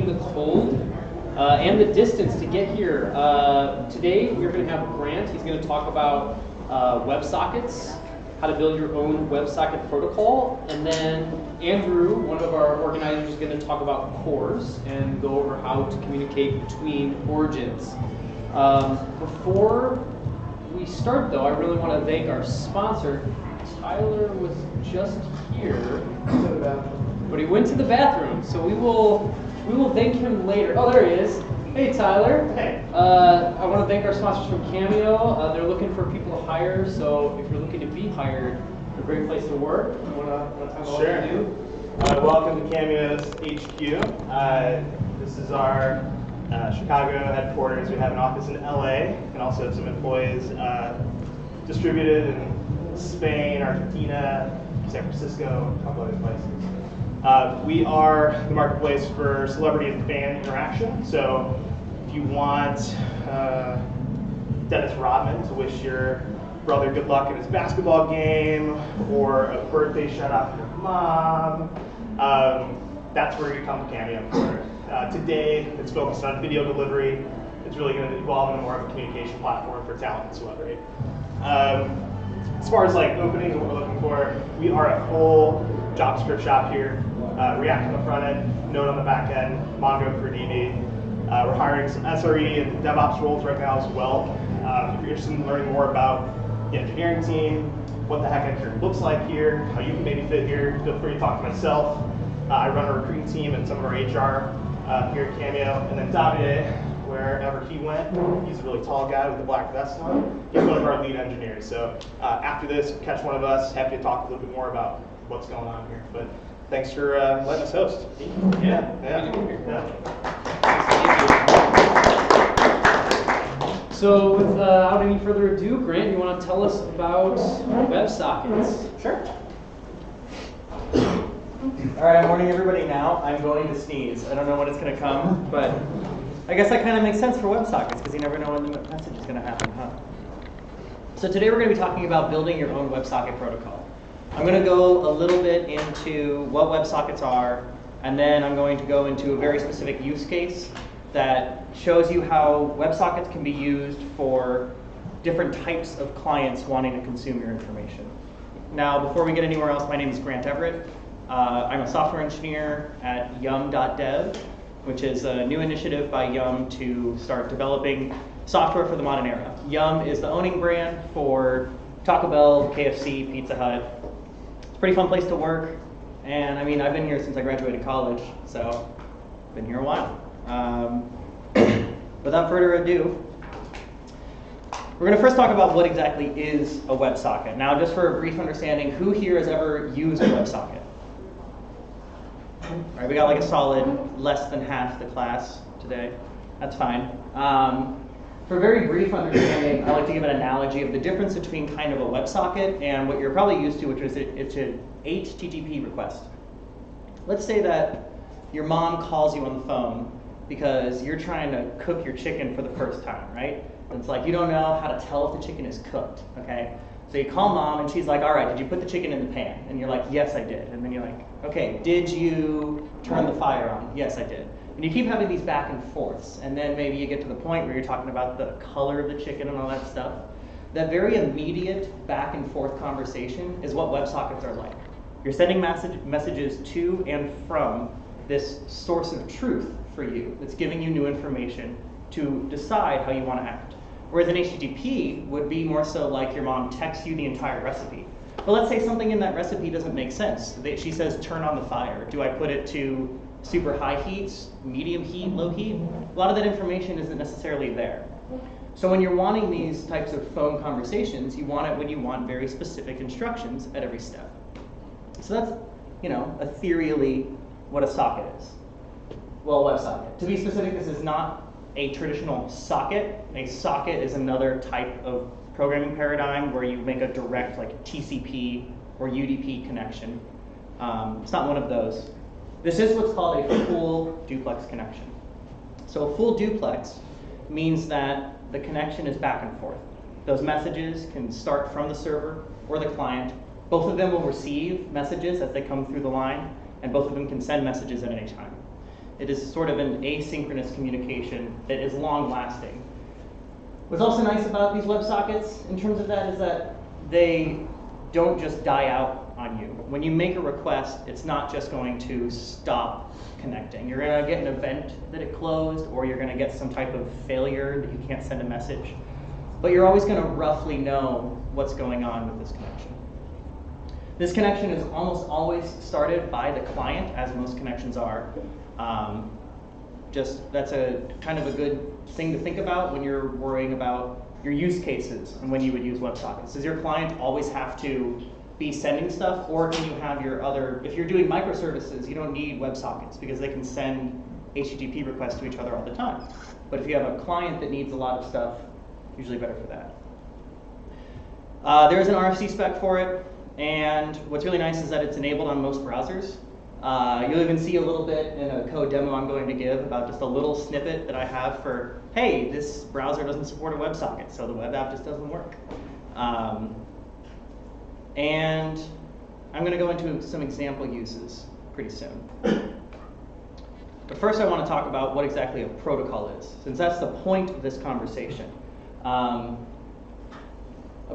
the cold and the distance to get here. Today we're going to have Grant. He's going to talk about WebSockets, how to build your own WebSocket protocol, and then Andrew, one of our organizers, is going to talk about CORS and go over how to communicate between origins. Before we start, though, I really want to thank our sponsor. Tyler was just here, but he went to the bathroom, so we will thank him later. Oh, there he is. Hey, Tyler. Hey. I want to thank our sponsors from Cameo. They're looking for people to hire, so if you're looking to be hired, they're a great place to work. You want to talk about what you do? Welcome to Cameo's HQ. This is our Chicago headquarters. We have an office in LA and also have some employees distributed in Spain, Argentina, San Francisco, a couple other places. We are the marketplace for celebrity and fan interaction. So if you want Dennis Rodman to wish your brother good luck in his basketball game, or a birthday shout out to your mom, that's where you come to Cameo for. Today, it's focused on video delivery. It's really going to evolve into more of a communication platform for talent and celebrity. As far as like openings and what we're looking for, we are a full JavaScript shop here. React on the front end, Node on the back end, Mongo for DB. We're hiring some SRE and DevOps roles right now as well. If you're interested in learning more about the engineering team, what the heck engineering looks like here, how you can maybe fit here, feel free to talk to myself. I run a recruiting team and some of our HR here at Cameo. And then Davide, wherever he went, he's a really tall guy with a black vest on. He's one of our lead engineers. So after this, catch one of us. Happy to talk a little bit more about what's going on here. But thanks for letting us host. Yeah. So without any further ado, Grant, you want to tell us about WebSockets? Sure. All right, I'm warning everybody now. I'm going to sneeze. I don't know when it's going to come, but I guess that kind of makes sense for WebSockets because you never know when the message is going to happen, huh? So today we're going to be talking about building your own WebSocket protocol. I'm going to go a little bit into what WebSockets are, and then I'm going to go into a very specific use case that shows you how WebSockets can be used for different types of clients wanting to consume your information. Now, before we get anywhere else, my name is Grant Everett. I'm a software engineer at yum.dev, which is a new initiative by Yum to start developing software for the modern era. Yum is the owning brand for Taco Bell, KFC, Pizza Hut. It's a pretty fun place to work, and I mean, I've been here since I graduated college, so I've been here a while. Without further ado, we're going to first talk about what exactly is a WebSocket. Now, just for a brief understanding, who here has ever used a WebSocket? All right, we got like a solid less than half the class today. That's fine. For a very brief understanding, I like to give an analogy of the difference between kind of a WebSocket and what you're probably used to, which is it's an HTTP request. Let's say that your mom calls you on the phone because you're trying to cook your chicken for the first time, right? And it's like you don't know how to tell if the chicken is cooked, okay? So you call mom and she's like, all right, did you put the chicken in the pan? And you're like, yes, I did. And then you're like, okay, did you turn the fire on? Yes, I did. And you keep having these back and forths. And then maybe you get to the point where you're talking about the color of the chicken and all that stuff. That very immediate back and forth conversation is what WebSockets are like. You're sending messages to and from this source of truth for you that's giving you new information to decide how you want to act. Whereas an HTTP would be more so like your mom texts you the entire recipe. But let's say something in that recipe doesn't make sense. She says, turn on the fire. Do I put it to super high heats, medium heat, low heat? A lot of that information isn't necessarily there. So when you're wanting these types of phone conversations, you want it when you want very specific instructions at every step. So that's, ethereally what a socket is. Well, WebSocket. To be specific, this is not a traditional socket. A socket is another type of programming paradigm where you make a direct like TCP or UDP connection. It's not one of those. This is what's called a full duplex connection. So a full duplex means that the connection is back and forth. Those messages can start from the server or the client. Both of them will receive messages as they come through the line, and both of them can send messages at any time. It is sort of an asynchronous communication that is long-lasting. What's also nice about these WebSockets in terms of that is that they don't just die out on you. When you make a request, it's not just going to stop connecting. You're going to get an event that it closed, or you're going to get some type of failure that you can't send a message. But you're always going to roughly know what's going on with this connection. This connection is almost always started by the client, as most connections are. That's a kind of a good thing to think about when you're worrying about your use cases and when you would use WebSockets. Does your client always have to be sending stuff, or can you have your other, if you're doing microservices, you don't need WebSockets because they can send HTTP requests to each other all the time. But if you have a client that needs a lot of stuff, usually better for that. There is an RFC spec for it, and what's really nice is that it's enabled on most browsers. You'll even see a little bit in a code demo I'm going to give about just a little snippet that I have for, hey, this browser doesn't support a WebSocket, so the web app just doesn't work. And I'm going to go into some example uses pretty soon. But first I want to talk about what exactly a protocol is, since that's the point of this conversation. A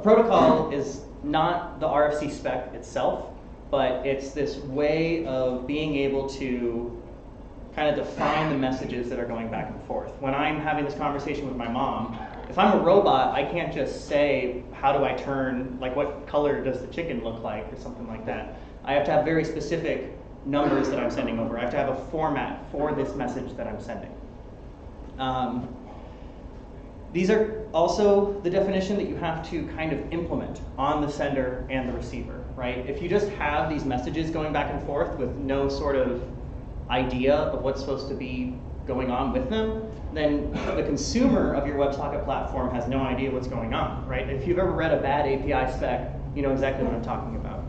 protocol is not the RFC spec itself, but it's this way of being able to kind of define the messages that are going back and forth. When I'm having this conversation with my mom, if I'm a robot, I can't just say, how do I turn, like what color does the chicken look like, or something like that. I have to have very specific numbers that I'm sending over. I have to have a format for this message that I'm sending. These are also the definition that you have to kind of implement on the sender and the receiver, right? If you just have these messages going back and forth with no sort of idea of what's supposed to be going on with them, then the consumer of your WebSocket platform has no idea what's going on, right? If you've ever read a bad API spec, you know exactly what I'm talking about.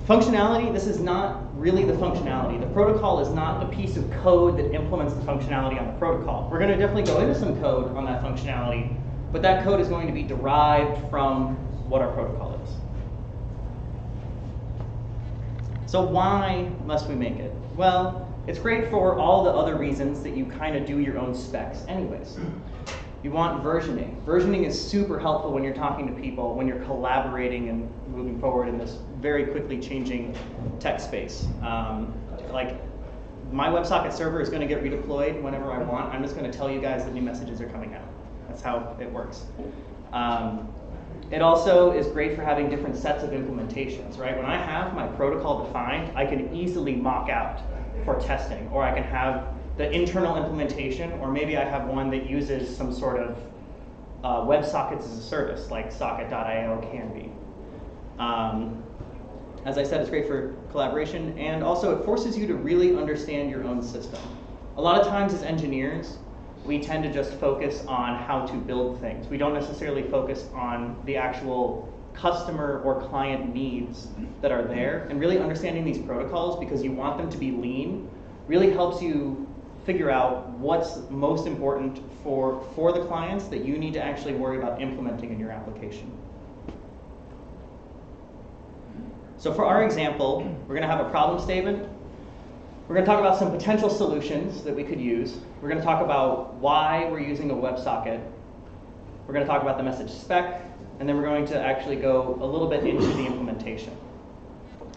Functionality, this is not really the functionality. The protocol is not the piece of code that implements the functionality on the protocol. We're going to definitely go into some code on that functionality, but that code is going to be derived from what our protocol is. So why must we make it? Well, it's great for all the other reasons that you kind of do your own specs anyways. You want versioning. Versioning is super helpful when you're talking to people, when you're collaborating and moving forward in this very quickly changing tech space. Like my WebSocket server is going to get redeployed whenever I want. I'm just going to tell you guys that new messages are coming out. That's how it works. It also is great for having different sets of implementations, right? When I have my protocol defined, I can easily mock out for testing, or I can have the internal implementation, or maybe I have one that uses some sort of WebSockets as a service, like socket.io can be. As I said, it's great for collaboration, and also it forces you to really understand your own system. A lot of times as engineers, we tend to just focus on how to build things. We don't necessarily focus on the actual customer or client needs that are there, and really understanding these protocols because you want them to be lean really helps you figure out what's most important for the clients that you need to actually worry about implementing in your application. So for our example, we're going to have a problem statement. We're going to talk about some potential solutions that we could use. We're going to talk about why we're using a WebSocket. We're going to talk about the message spec, and then we're going to actually go a little bit into the implementation.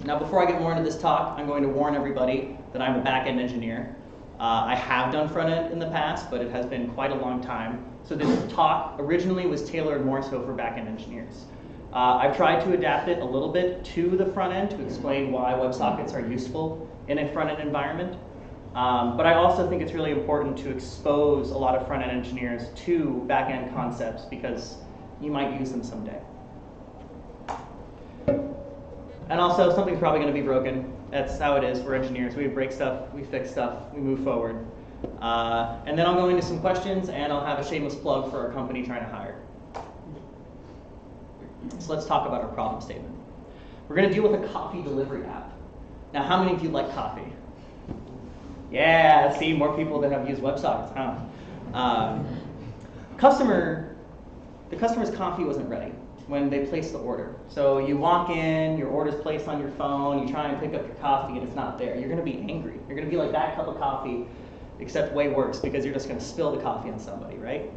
Now, before I get more into this talk, I'm going to warn everybody that I'm a back-end engineer. I have done front-end in the past, but it has been quite a long time. So this talk originally was tailored more so for back-end engineers. I've tried to adapt it a little bit to the front-end to explain why WebSockets are useful in a front-end environment. But I also think it's really important to expose a lot of front-end engineers to back-end concepts because you might use them someday. And also, something's probably going to be broken. That's how it is for engineers. We break stuff, we fix stuff, we move forward. And then I'll go into some questions, and I'll have a shameless plug for our company trying to hire. So let's talk about our problem statement. We're going to deal with a coffee delivery app. Now, how many of you like coffee? Yeah, see, more people that have used WebSockets, huh? The customer's coffee wasn't ready. when they place the order. So you walk in, your order's placed on your phone, you try and pick up your coffee and it's not there. You're going to be angry. You're going to be like that cup of coffee, except way worse, because you're just going to spill the coffee on somebody, right?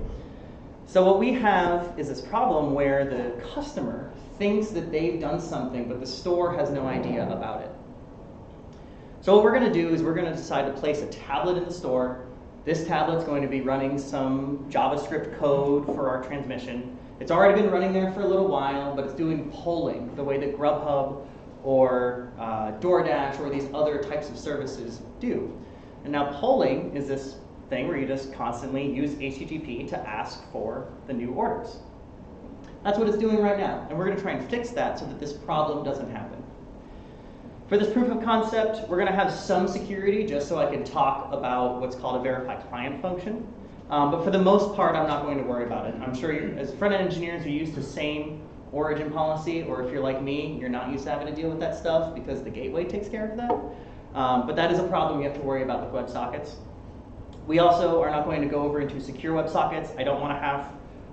So what we have is this problem where the customer thinks that they've done something, but the store has no idea about it. So what we're going to do is we're going to decide to place a tablet in the store. This tablet's going to be running some JavaScript code for our transmission. It's already been running there for a little while, but it's doing polling the way that Grubhub or DoorDash or these other types of services do. And now polling is this thing where you just constantly use HTTP to ask for the new orders. That's what it's doing right now, and we're going to try and fix that so that this problem doesn't happen. For this proof of concept, we're going to have some security just so I can talk about what's called a verify client function. But for the most part, I'm not going to worry about it. I'm sure as front-end engineers, you're used to same origin policy, or if you're like me, you're not used to having to deal with that stuff because the gateway takes care of that. But that is a problem you have to worry about with WebSockets. We also are not going to go over into secure WebSockets. I don't want to have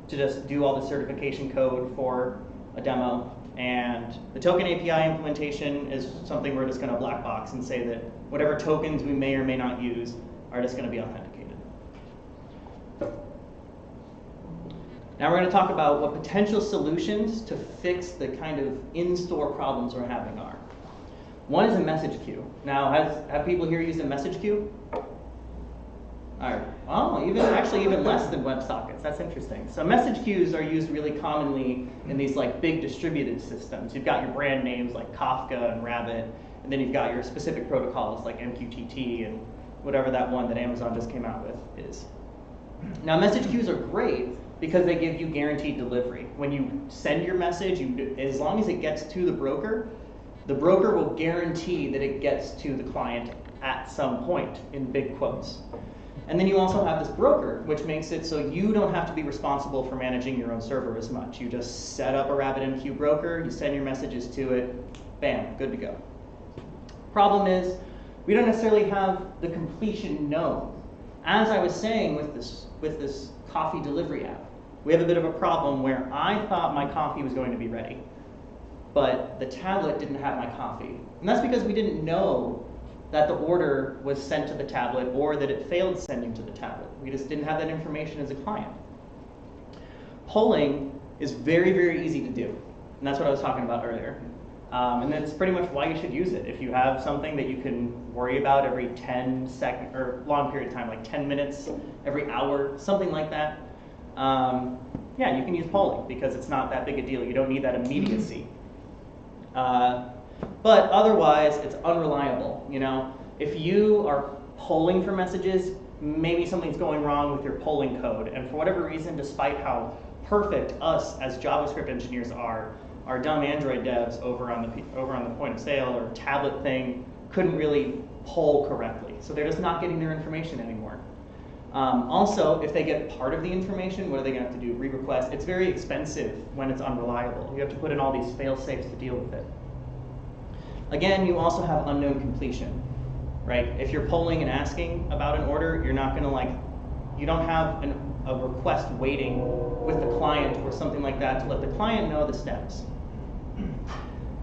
to just do all the certification code for a demo. And the token API implementation is something we're just going to black box and say that whatever tokens we may or may not use are just going to be authenticated. Now we're going to talk about what potential solutions to fix the kind of in-store problems we're having are. One is a message queue. Now, have people here used a message queue? All right. Oh, even less than WebSockets. That's interesting. So message queues are used really commonly in these like big distributed systems. You've got your brand names like Kafka and Rabbit, and then you've got your specific protocols like MQTT and whatever that one that Amazon just came out with is. Now message queues are great because they give you guaranteed delivery. When you send your message, as long as it gets to the broker will guarantee that it gets to the client at some point, in big quotes. And then you also have this broker, which makes it so you don't have to be responsible for managing your own server as much. You just set up a RabbitMQ broker, you send your messages to it, bam, good to go. Problem is, we don't necessarily have the completion known. As I was saying with this coffee delivery app, we have a bit of a problem where I thought my coffee was going to be ready, but the tablet didn't have my coffee. And that's because we didn't know that the order was sent to the tablet or that it failed sending to the tablet. We just didn't have that information as a client. Polling is very, very easy to do. And that's what I was talking about earlier. And that's pretty much why you should use it. If you have something that you can worry about every 10 seconds, or long period of time, like 10 minutes, every hour, something like that, yeah, you can use polling because it's not that big a deal. You don't need that immediacy. But otherwise, it's unreliable. You know, if you are polling for messages, maybe something's going wrong with your polling code. And for whatever reason, despite how perfect us as JavaScript engineers are, our dumb Android devs over on the point of sale or tablet thing couldn't really poll correctly. So they're just not getting their information anymore. Also, if they get part of the information, what are they going to have to do? Re-request. It's very expensive when it's unreliable. You have to put in all these fail-safes to deal with it. Again, you also have unknown completion, right? If you're polling and asking about an order, you're not going to you don't have a request waiting with the client or something like that to let the client know the status.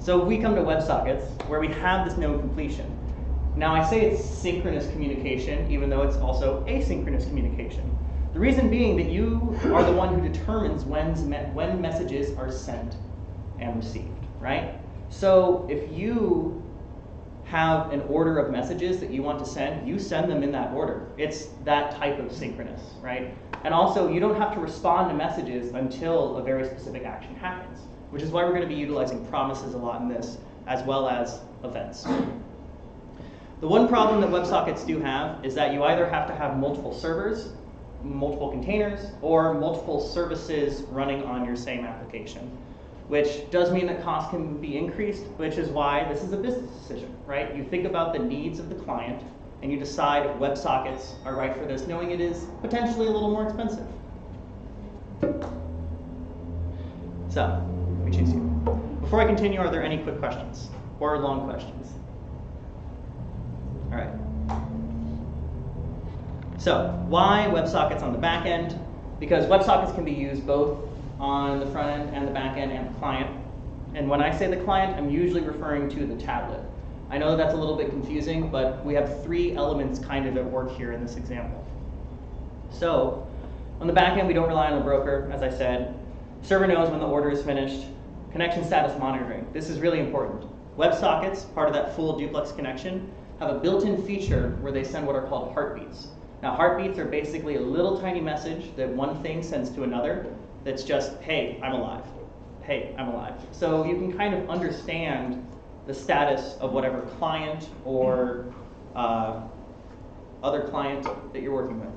So we come to WebSockets where we have this known completion. Now I say it's synchronous communication, even though it's also asynchronous communication. The reason being that you are the one who determines when messages are sent and received, right? So if you have an order of messages that you want to send, you send them in that order. It's that type of synchronous, right? And also, you don't have to respond to messages until a very specific action happens, which is why we're going to be utilizing promises a lot in this, as well as events. The one problem that WebSockets do have is that you either have to have multiple servers, multiple containers, or multiple services running on your same application, which does mean that costs can be increased, which is why this is a business decision, right? You think about the needs of the client, and you decide if WebSockets are right for this, knowing it is potentially a little more expensive. So, we choose you. Before I continue, are there any quick questions or long questions? All right. So, why WebSockets on the back end? Because WebSockets can be used both on the front end and the back end and the client. And when I say the client, I'm usually referring to the tablet. I know that's a little bit confusing, but we have 3 elements kind of at work here in this example. So on the back end, we don't rely on the broker, as I said. Server knows when the order is finished. Connection status monitoring. This is really important. WebSockets, part of that full duplex connection, have a built-in feature where they send what are called heartbeats. Now, heartbeats are basically a little tiny message that one thing sends to another that's just, hey, I'm alive. Hey, I'm alive. So you can kind of understand the status of whatever client or other client that you're working with.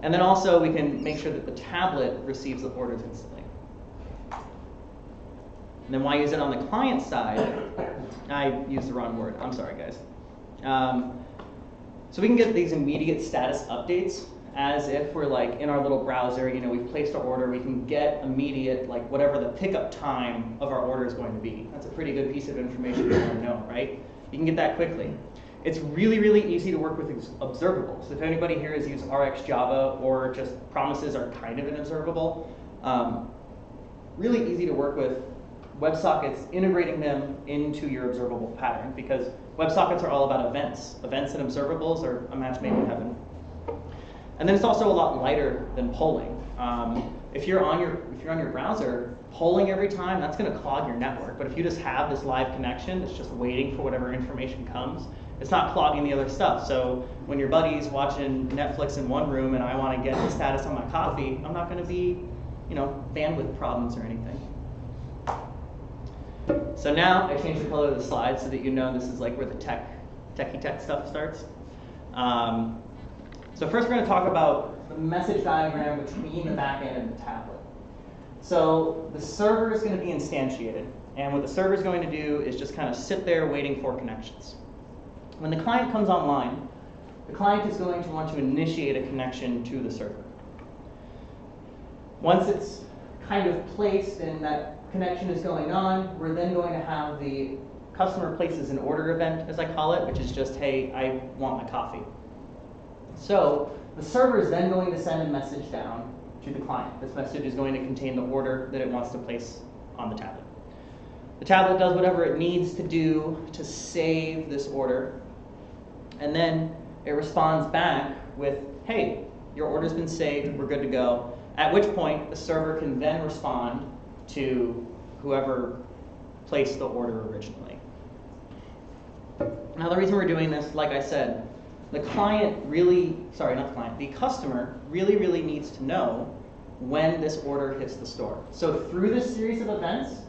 And then also we can make sure that the tablet receives the orders instantly. And then why use it on the client side? I used the wrong word. I'm sorry, guys. So we can get these immediate status updates as if we're like in our little browser, you know, we've placed our order, we can get immediate, like whatever the pickup time of our order is going to be. That's a pretty good piece of information you want to know, right? You can get that quickly. It's really, really easy to work with observables. If anybody here has used RxJava or just promises are kind of an observable, really easy to work with WebSockets, integrating them into your observable pattern, because WebSockets are all about events. Events and observables are a match made in heaven. And then it's also a lot lighter than polling. If you're on your browser, polling every time, that's going to clog your network. But if you just have this live connection that's just waiting for whatever information comes, it's not clogging the other stuff. So when your buddy's watching Netflix in one room and I want to get the status on my coffee, I'm not going to be, you know, bandwidth problems or anything. So now I changed the color of the slide so that you know this is like where the techie tech stuff starts. So first we're going to talk about the message diagram between the backend and the tablet. So the server is going to be instantiated, and what the server is going to do is just kind of sit there waiting for connections. When the client comes online, the client is going to want to initiate a connection to the server. Once it's kind of placed and that connection is going on, we're then going to have the customer places an order event, as I call it, which is just, hey, I want my coffee. So the server is then going to send a message down to the client. This message is going to contain the order that it wants to place on the tablet. The tablet does whatever it needs to do to save this order, and then it responds back with, hey, your order's been saved, we're good to go. At which point, the server can then respond to whoever placed the order originally. Now the reason we're doing this, like I said, the customer really needs to know when this order hits the store. So through this series of events,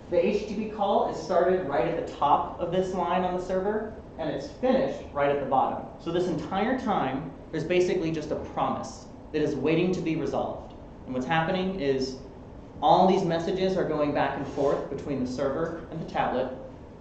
the HTTP call is started right at the top of this line on the server, and it's finished right at the bottom. So this entire time, there's basically just a promise that is waiting to be resolved. And what's happening is all these messages are going back and forth between the server and the tablet.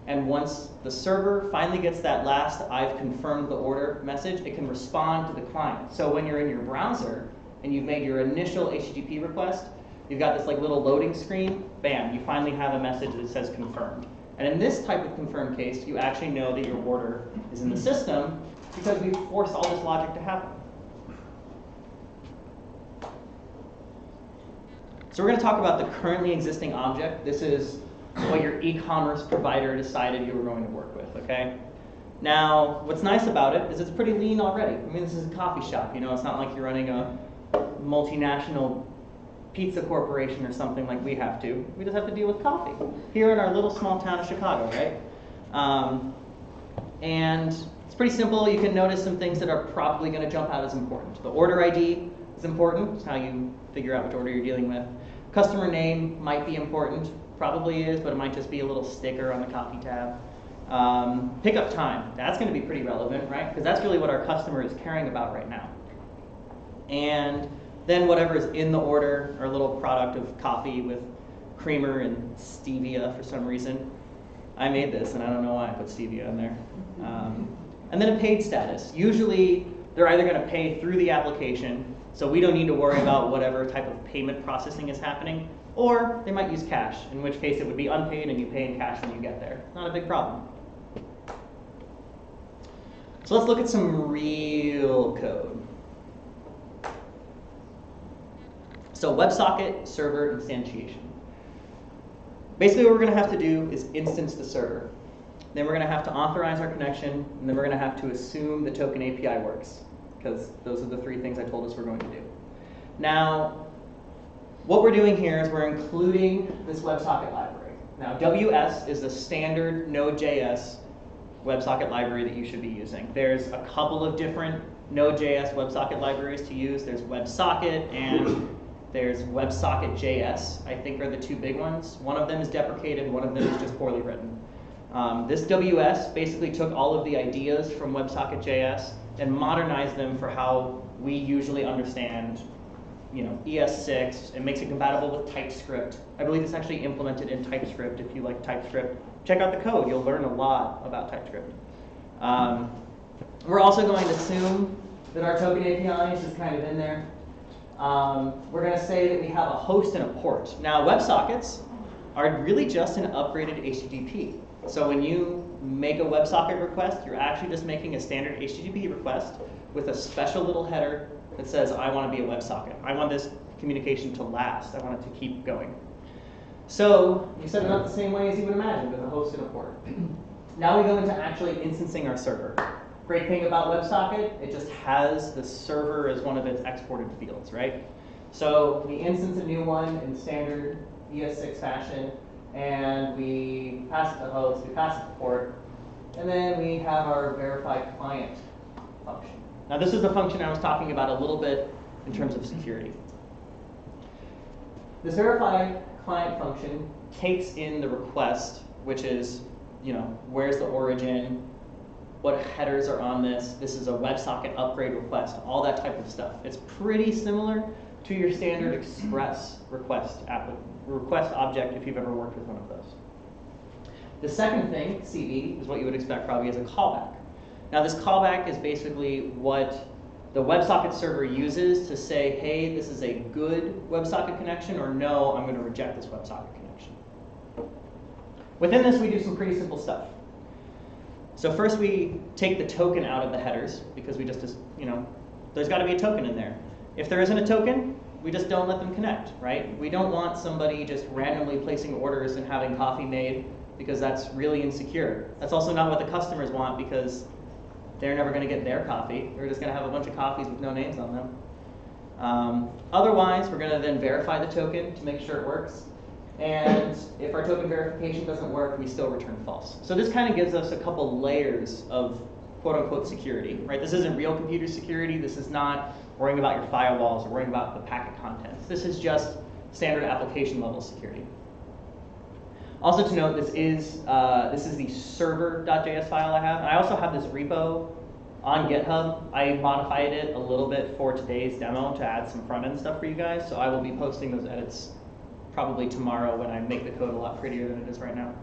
And once the server finally gets that last I've confirmed the order message, it can respond to the client. So when you're in your browser and you've made your initial HTTP request, you've got this like little loading screen, bam, you finally have a message that says confirmed. And in this type of confirmed case, you actually know that your order is in the system because we've forced all this logic to happen. So we're going to talk about the currently existing object. This is what your e-commerce provider decided you were going to work with, okay? Now, what's nice about it is it's pretty lean already. I mean, this is a coffee shop, you know, it's not like you're running a multinational pizza corporation or something like we have to. We just have to deal with coffee here in our little small town of Chicago, right? And it's pretty simple. You can notice some things that are probably going to jump out as important. The order ID is important. It's how you figure out which order you're dealing with. Customer name might be important. Probably is, but it might just be a little sticker on the coffee tab. Pickup time, that's going to be pretty relevant, right? Because that's really what our customer is caring about right now. And then whatever is in the order, our little product of coffee with creamer and stevia for some reason. I made this, and I don't know why I put stevia in there. And then a paid status. Usually, they're either going to pay through the application, so we don't need to worry about whatever type of payment processing is happening, or they might use cash, in which case it would be unpaid and you pay in cash when you get there. Not a big problem. So let's look at some real code. So WebSocket server instantiation. Basically what we're going to have to do is instance the server. Then we're going to have to authorize our connection, and then we're going to have to assume the token API works, because those are the three things I told us we're going to do. Now, what we're doing here is we're including this WebSocket library. Now, WS is the standard Node.js WebSocket library that you should be using. There's a couple of different Node.js WebSocket libraries to use. There's WebSocket and there's WebSocket.js, I think are the two big ones. One of them is deprecated, one of them is just poorly written. This WS basically took all of the ideas from WebSocket.js and modernized them for how we usually understand, ES6. It makes it compatible with TypeScript. I believe it's actually implemented in TypeScript. If you like TypeScript, check out the code. You'll learn a lot about TypeScript. We're also going to assume that our token API is just kind of in there. We're going to say that we have a host and a port. Now, WebSockets are really just an upgraded HTTP. So when you make a WebSocket request, you're actually just making a standard HTTP request with a special little header that says, I want to be a WebSocket. I want this communication to last. I want it to keep going. So you set it up the same way as you would imagine, with a host and a port. Now we go into actually instancing our server. Great thing about WebSocket, it just has the server as one of its exported fields, right? So we instance a new one in standard ES6 fashion, and we pass it to host, we pass it to port, and then we have our verify client function. Now this is the function I was talking about a little bit in terms of security. This verify client function takes in the request, which is, where's the origin, what headers are on this. This is a WebSocket upgrade request, all that type of stuff. It's pretty similar to your standard Express request object if you've ever worked with one of those. The second thing, CE, is what you would expect probably as a callback. Now this callback is basically what the WebSocket server uses to say, hey, this is a good WebSocket connection, or no, I'm going to reject this WebSocket connection. Within this, we do some pretty simple stuff. So first we take the token out of the headers, because we just, there's got to be a token in there. If there isn't a token, we just don't let them connect, right? We don't want somebody just randomly placing orders and having coffee made, because that's really insecure. That's also not what the customers want, because they're never going to get their coffee. They're just going to have a bunch of coffees with no names on them. Otherwise, we're going to then verify the token to make sure it works. And if our token verification doesn't work, we still return false. So this kind of gives us a couple layers of quote-unquote security, right? This isn't real computer security. This is not worrying about your firewalls or worrying about the packet contents. This is just standard application level security. Also to note, this is the server.js file I have. And I also have this repo on GitHub. I modified it a little bit for today's demo to add some front-end stuff for you guys. So I will be posting those edits probably tomorrow when I make the code a lot prettier than it is right now.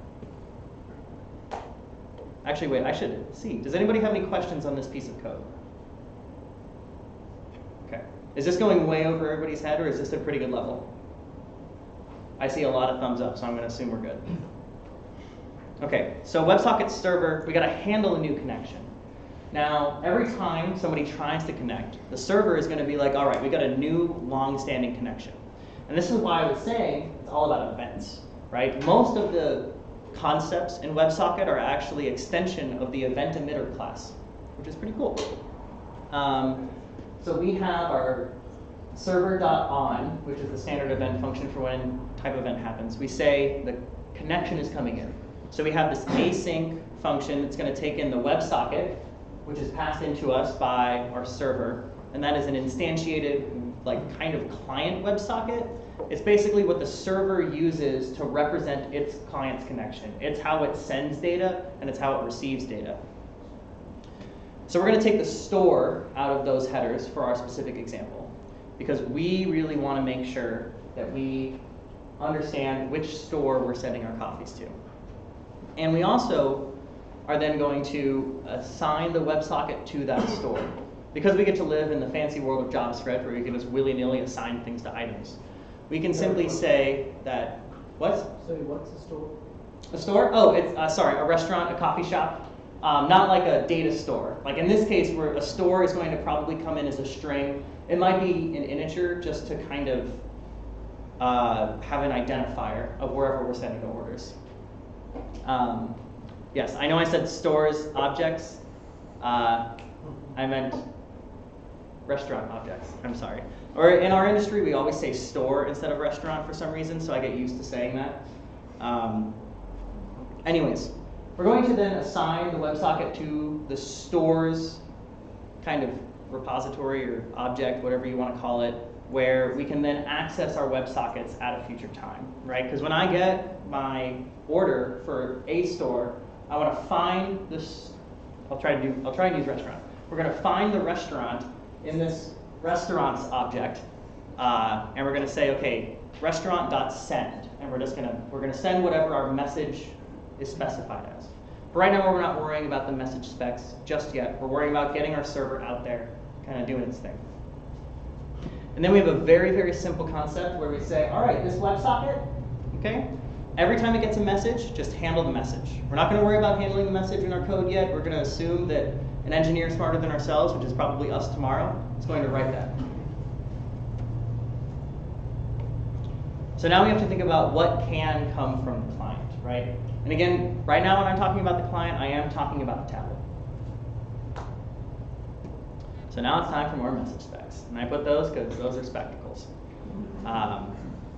Actually, wait, I should see. Does anybody have any questions on this piece of code? Okay. Is this going way over everybody's head, or is this a pretty good level? I see a lot of thumbs up, so I'm going to assume we're good. Okay, so WebSocket server, we got to handle a new connection. Now, every time somebody tries to connect, the server is going to be like, all right, we got a new long-standing connection. And this is why I was saying it's all about events, right? Most of the concepts in WebSocket are actually extension of the event emitter class, which is pretty cool. So we have our server.on, which is the standard event function for when type event happens. We say the connection is coming in. So we have this async function that's going to take in the WebSocket, which is passed into us by our server, and that is an instantiated kind of client WebSocket. It's basically what the server uses to represent its client's connection. It's how it sends data, and it's how it receives data. So we're going to take the store out of those headers for our specific example, because we really want to make sure that we understand which store we're sending our copies to. And we also are then going to assign the WebSocket to that store. Because we get to live in the fancy world of JavaScript where you can just willy-nilly assign things to items, we can simply say that, what? Sorry, what's a store? A store? Oh, it's, sorry, a restaurant, a coffee shop. Not like a data store. Like in this case, where a store is going to probably come in as a string. It might be an integer just to kind of have an identifier of wherever we're sending the orders. Yes, I know I said stores objects. I meant restaurant objects. I'm sorry. Or in our industry, we always say store instead of restaurant for some reason, so I get used to saying that. Anyways, we're going to then assign the WebSocket to the store's kind of repository or object, whatever you want to call it, where we can then access our WebSockets at a future time, right? Because when I get my order for a store, I want to find this. I'll try and use restaurant. We're going to find the restaurant in this restaurants object, and we're going to say, okay, restaurant.send, and we're going to send whatever our message is specified as. But right now, we're not worrying about the message specs just yet. We're worrying about getting our server out there, kind of doing its thing. And then we have a very, very simple concept where we say, all right, this WebSocket, okay, every time it gets a message, just handle the message. We're not going to worry about handling the message in our code yet. We're going to assume that an engineer smarter than ourselves, which is probably us tomorrow, is going to write that. So now we have to think about what can come from the client, right? And again, right now when I'm talking about the client, I am talking about the tablet. So now it's time for more message specs. And I put those because those are spectacles.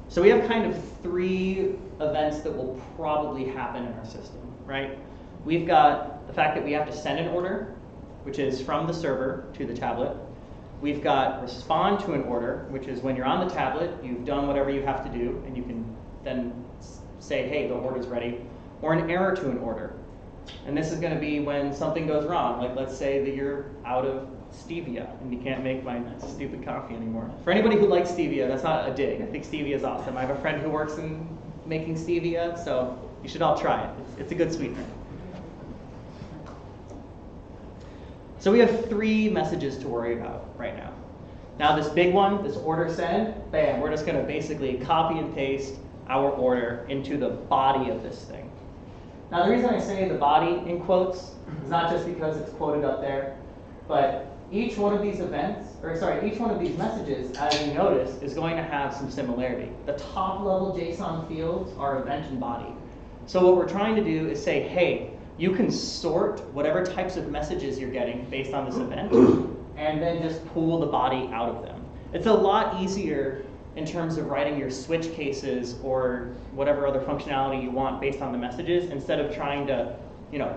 So we have kind of 3 events that will probably happen in our system, right? We've got the fact that we have to send an order, which is from the server to the tablet. We've got respond to an order, which is when you're on the tablet, you've done whatever you have to do, and you can then say, hey, the order's ready. Or an error to an order. And this is going to be when something goes wrong. Like let's say that you're out of stevia and you can't make my stupid coffee anymore. For anybody who likes stevia, that's not a dig. I think stevia is awesome. I have a friend who works in making stevia, so you should all try it. It's a good sweetener. So we have 3 messages to worry about right now. Now this big one, this order send, bam, we're just going to basically copy and paste our order into the body of this thing. Now the reason I say the body in quotes is not just because it's quoted up there, but each one of these each one of these messages, as you notice, is going to have some similarity. The top level JSON fields are event and body. So what we're trying to do is say, hey, you can sort whatever types of messages you're getting based on this event, and then just pull the body out of them. It's a lot easier in terms of writing your switch cases or whatever other functionality you want based on the messages, instead of trying to,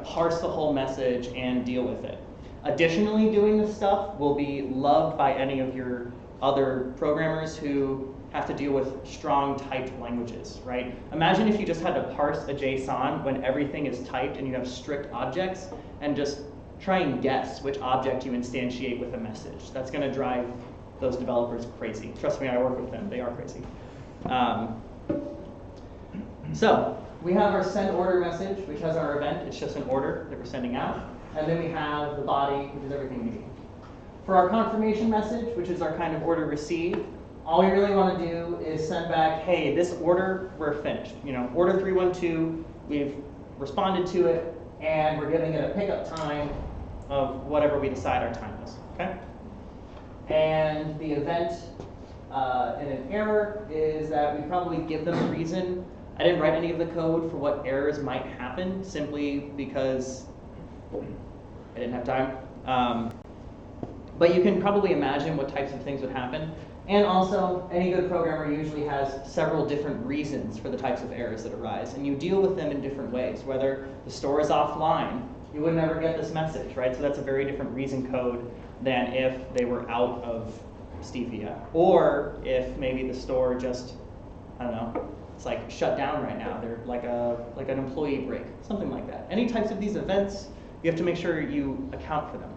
parse the whole message and deal with it. Additionally, doing this stuff will be loved by any of your other programmers who have to deal with strong typed languages, right? Imagine if you just had to parse a JSON when everything is typed and you have strict objects, and just try and guess which object you instantiate with a message. That's going to drive those developers crazy. Trust me, I work with them. They are crazy. So we have our send order message, which has our event. It's just an order that we're sending out. And then we have the body, which is everything we need. For our confirmation message, which is our kind of order received, all we really want to do is send back, hey, this order, we're finished. Order 312, we've responded to it, and we're giving it a pickup time of whatever we decide our time is, okay? And the event in an error is that we probably give them a reason. I didn't write any of the code for what errors might happen, simply because I didn't have time. But you can probably imagine what types of things would happen. And also, any good programmer usually has several different reasons for the types of errors that arise. And you deal with them in different ways. Whether the store is offline, you would never get this message, right? So that's a very different reason code than if they were out of stevia. Or if maybe the store just, I don't know, it's like shut down right now. They're like an employee break, something like that. Any types of these events, you have to make sure you account for them.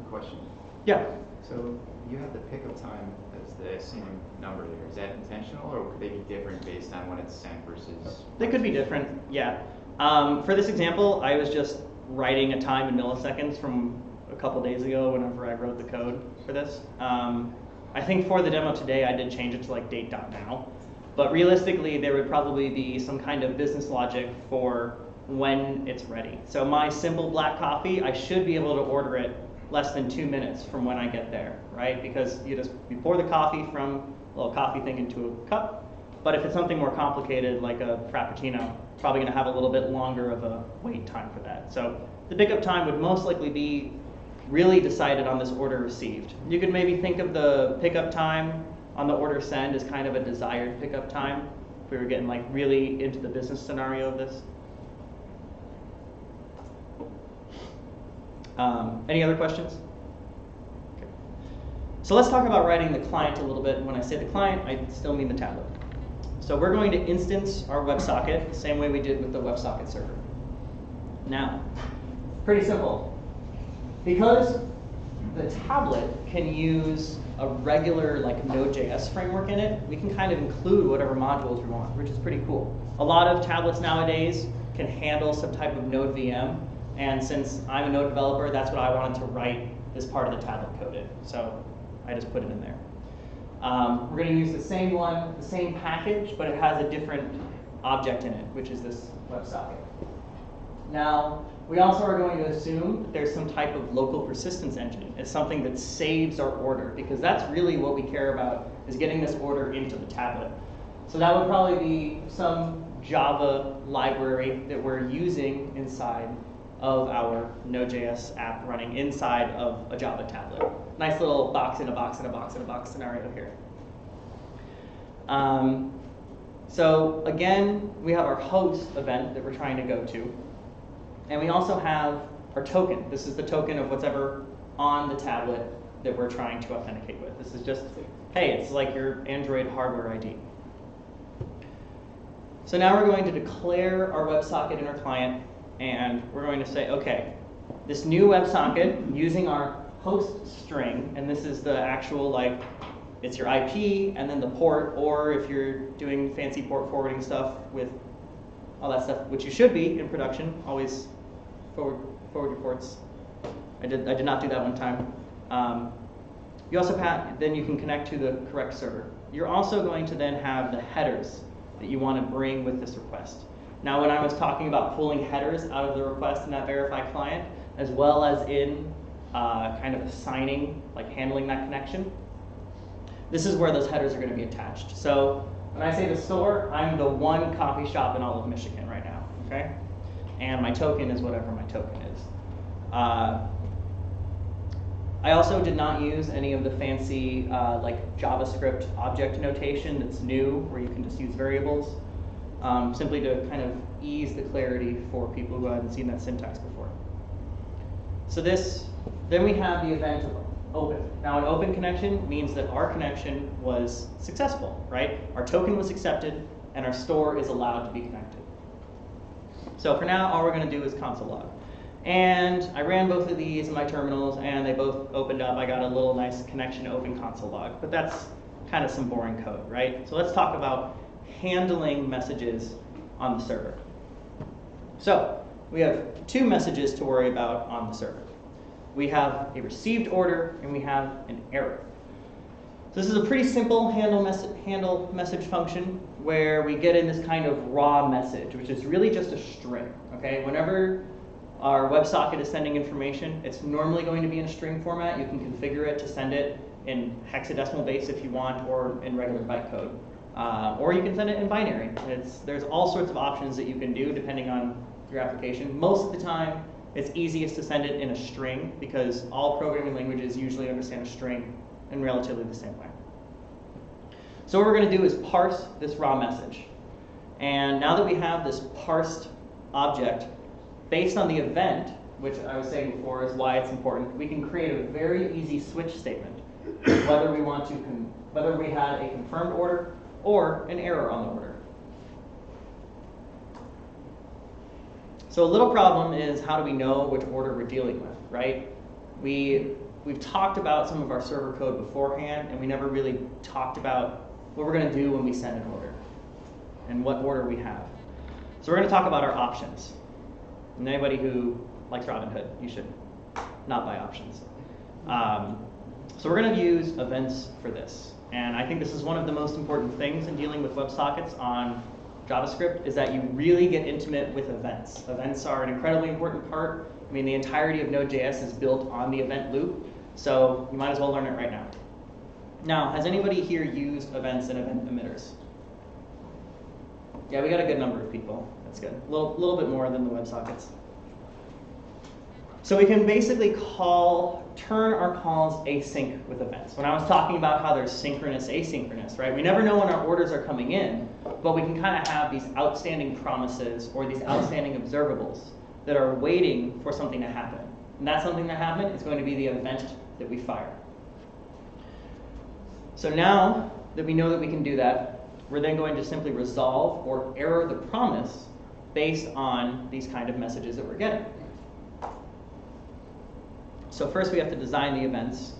Question. Yeah. So you have the pickup time as the same number there. Is that intentional, or could they be different based on when it's sent versus? They could be different, yeah. For this example, I was just writing a time in milliseconds from a couple days ago whenever I wrote the code for this. I think for the demo today, I did change it to like date.now. But realistically, there would probably be some kind of business logic for when it's ready. So my simple black coffee, I should be able to order it less than 2 minutes from when I get there, right? Because you pour the coffee from little coffee thing into a cup. But if it's something more complicated, like a Frappuccino, probably going to have a little bit longer of a wait time for that. So the pickup time would most likely be really decided on this order received. You could maybe think of the pickup time on the order send as kind of a desired pickup time, if we were getting like really into the business scenario of this. Any other questions? Okay. So let's talk about writing the client a little bit. When I say the client, I still mean the tablet. So we're going to instance our WebSocket the same way we did with the WebSocket server. Now, pretty simple. Because the tablet can use a regular like Node.js framework in it, we can kind of include whatever modules we want, which is pretty cool. A lot of tablets nowadays can handle some type of Node VM, and since I'm a Node developer, that's what I wanted to write this part of the tablet code in. So I just put it in there. We're going to use the same one, the same package, but it has a different object in it, which is this WebSocket. Now, we also are going to assume that there's some type of local persistence engine. It's something that saves our order, because that's really what we care about, is getting this order into the tablet. So that would probably be some Java library that we're using inside of our Node.js app running inside of a Java tablet. Nice little box in a box in a box in a box scenario here. So again, we have our host event that we're trying to go to. And we also have our token. This is the token of whatever on the tablet that we're trying to authenticate with. This is just, hey, it's like your Android hardware ID. So now we're going to declare our WebSocket in our client, and we're going to say, okay, this new WebSocket using our host string, and this is the actual, like, it's your IP and then the port, or if you're doing fancy port forwarding stuff with all that stuff, which you should be in production, always forward your ports. I did not do that one time. You also then you can connect to the correct server. You're also going to then have the headers that you want to bring with this request. Now, when I was talking about pulling headers out of the request in that verify client, as well as in kind of assigning, like handling that connection, this is where those headers are going to be attached. So when I say the store, I'm the one coffee shop in all of Michigan right now, okay? And my token is whatever my token is. I also did not use any of the fancy like JavaScript object notation that's new, where you can just use variables, simply to kind of ease the clarity for people who haven't seen that syntax before. So then we have the event of open. Now, an open connection means that our connection was successful, right? Our token was accepted, and our store is allowed to be connected. So for now, all we're going to do is console log. And I ran both of these in my terminals, and they both opened up. I got a little nice connection to open console log, but that's kind of some boring code, right? So let's talk about handling messages on the server. So we have two messages to worry about on the server. We have a received order, and we have an error. So this is a pretty simple handle message function where we get in this kind of raw message, which is really just a string, okay? Whenever our WebSocket is sending information, it's normally going to be in a string format. You can configure it to send it in hexadecimal base if you want, or in regular bytecode. Or you can send it in binary. There's all sorts of options that you can do depending on your application. Most of the time, it's easiest to send it in a string, because all programming languages usually understand a string in relatively the same way. So what we're going to do is parse this raw message. And now that we have this parsed object, based on the event, which I was saying before is why it's important, we can create a very easy switch statement, whether we had a confirmed order or an error on the order. So a little problem is, how do we know which order we're dealing with, right? We've talked about some of our server code beforehand, and we never really talked about what we're going to do when we send an order and what order we have. So we're going to talk about our options. And anybody who likes Robinhood, you should not buy options. So we're going to use events for this. And I think this is one of the most important things in dealing with WebSockets on JavaScript, is that you really get intimate with events. Events are an incredibly important part. I mean, the entirety of Node.js is built on the event loop, so you might as well learn it right now. Now, has anybody here used events and event emitters? Yeah, we got a good number of people. That's good. A little bit more than the WebSockets. So we can basically turn our calls async with events. When I was talking about how there's synchronous, asynchronous, right? We never know when our orders are coming in, but we can kind of have these outstanding promises or these outstanding observables that are waiting for something to happen. And that something to happen is going to be the event that we fire. So now that we know that we can do that, we're then going to simply resolve or error the promise based on these kind of messages that we're getting. So first we have to design the events.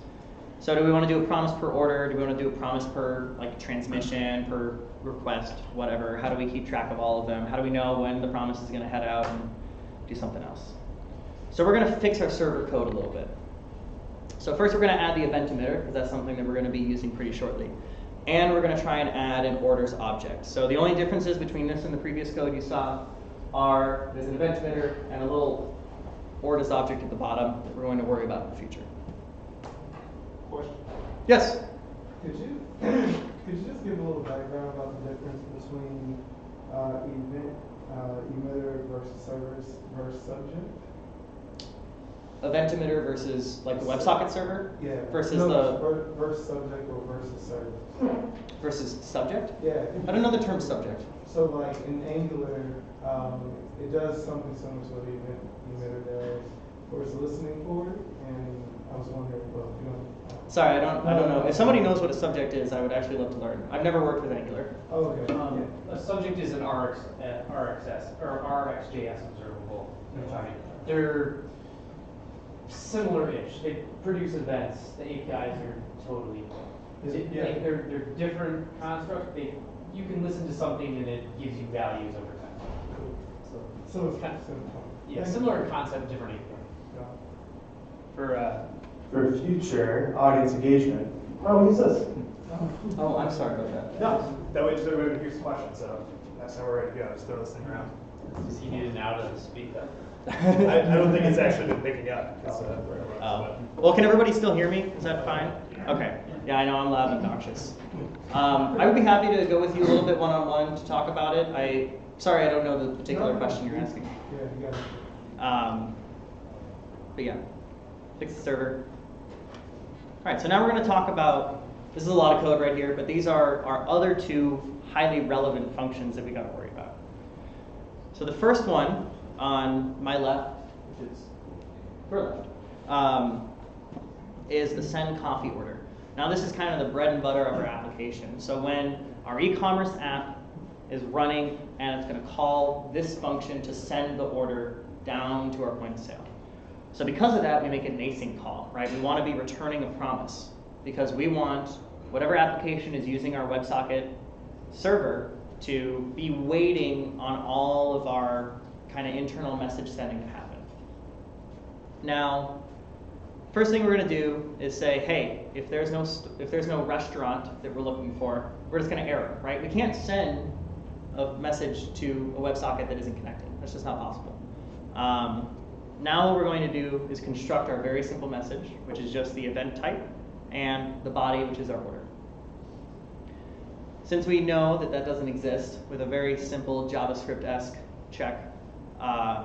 So do we want to do a promise per order? Do we want to do a promise per transmission, per request, whatever? How do we keep track of all of them? How do we know when the promise is going to head out and do something else? So we're going to fix our server code a little bit. So first we're going to add the event emitter, because that's something that we're going to be using pretty shortly. And we're going to try and add an orders object. So the only differences between this and the previous code you saw are there's an event emitter and a little orders object at the bottom that we're going to worry about in the future. Question? Yes? Could you just give a little background about the difference between event emitter versus servers versus subject? Event emitter versus the WebSocket server? Yeah. Versus versus subject or versus server. Versus subject? Yeah. I don't know the term subject. So like in Angular, it does something similar to what the event emitter does for its listening for it, and I was wondering, well, you know. Sorry, I don't know. If somebody knows what a subject is, I would actually love to learn. I've never worked with Angular. Oh, okay. A subject is an RxJS observable. They're similar-ish. They produce events. The APIs are totally they're different constructs. You can listen to something and it gives you values over time. So it's kind of simple. Yeah, similar concept, different API. For future audience engagement, oh, use this. Oh, I'm sorry about that. No, that way just everybody hears the question, so that's how we're ready to go. Just throw this thing around. Does he need an out to speak up? I don't think it's actually been picking up. Well, can everybody still hear me? Is that fine? Okay. Yeah, I know I'm loud and obnoxious. I would be happy to go with you a little bit one-on-one to talk about it. Sorry, I don't know the particular question you're asking. Yeah, you got it. But yeah, fix the server. All right, so now we're going to talk about, this is a lot of code right here, but these are our other two highly relevant functions that we got to worry about. So the first one on my left, which is your left, is the send coffee order. Now this is kind of the bread and butter of our application. So when our e-commerce app is running and it's going to call this function to send the order down to our point of sale. So because of that, we make it an async call, right? We want to be returning a promise because we want whatever application is using our WebSocket server to be waiting on all of our kind of internal message sending to happen. Now, first thing we're going to do is say, hey, if there's no restaurant that we're looking for, we're just going to error, right? We can't send a message to a WebSocket that isn't connected. That's just not possible. Now what we're going to do is construct our very simple message, which is just the event type, and the body, which is our order. Since we know that that doesn't exist with a very simple JavaScript-esque check,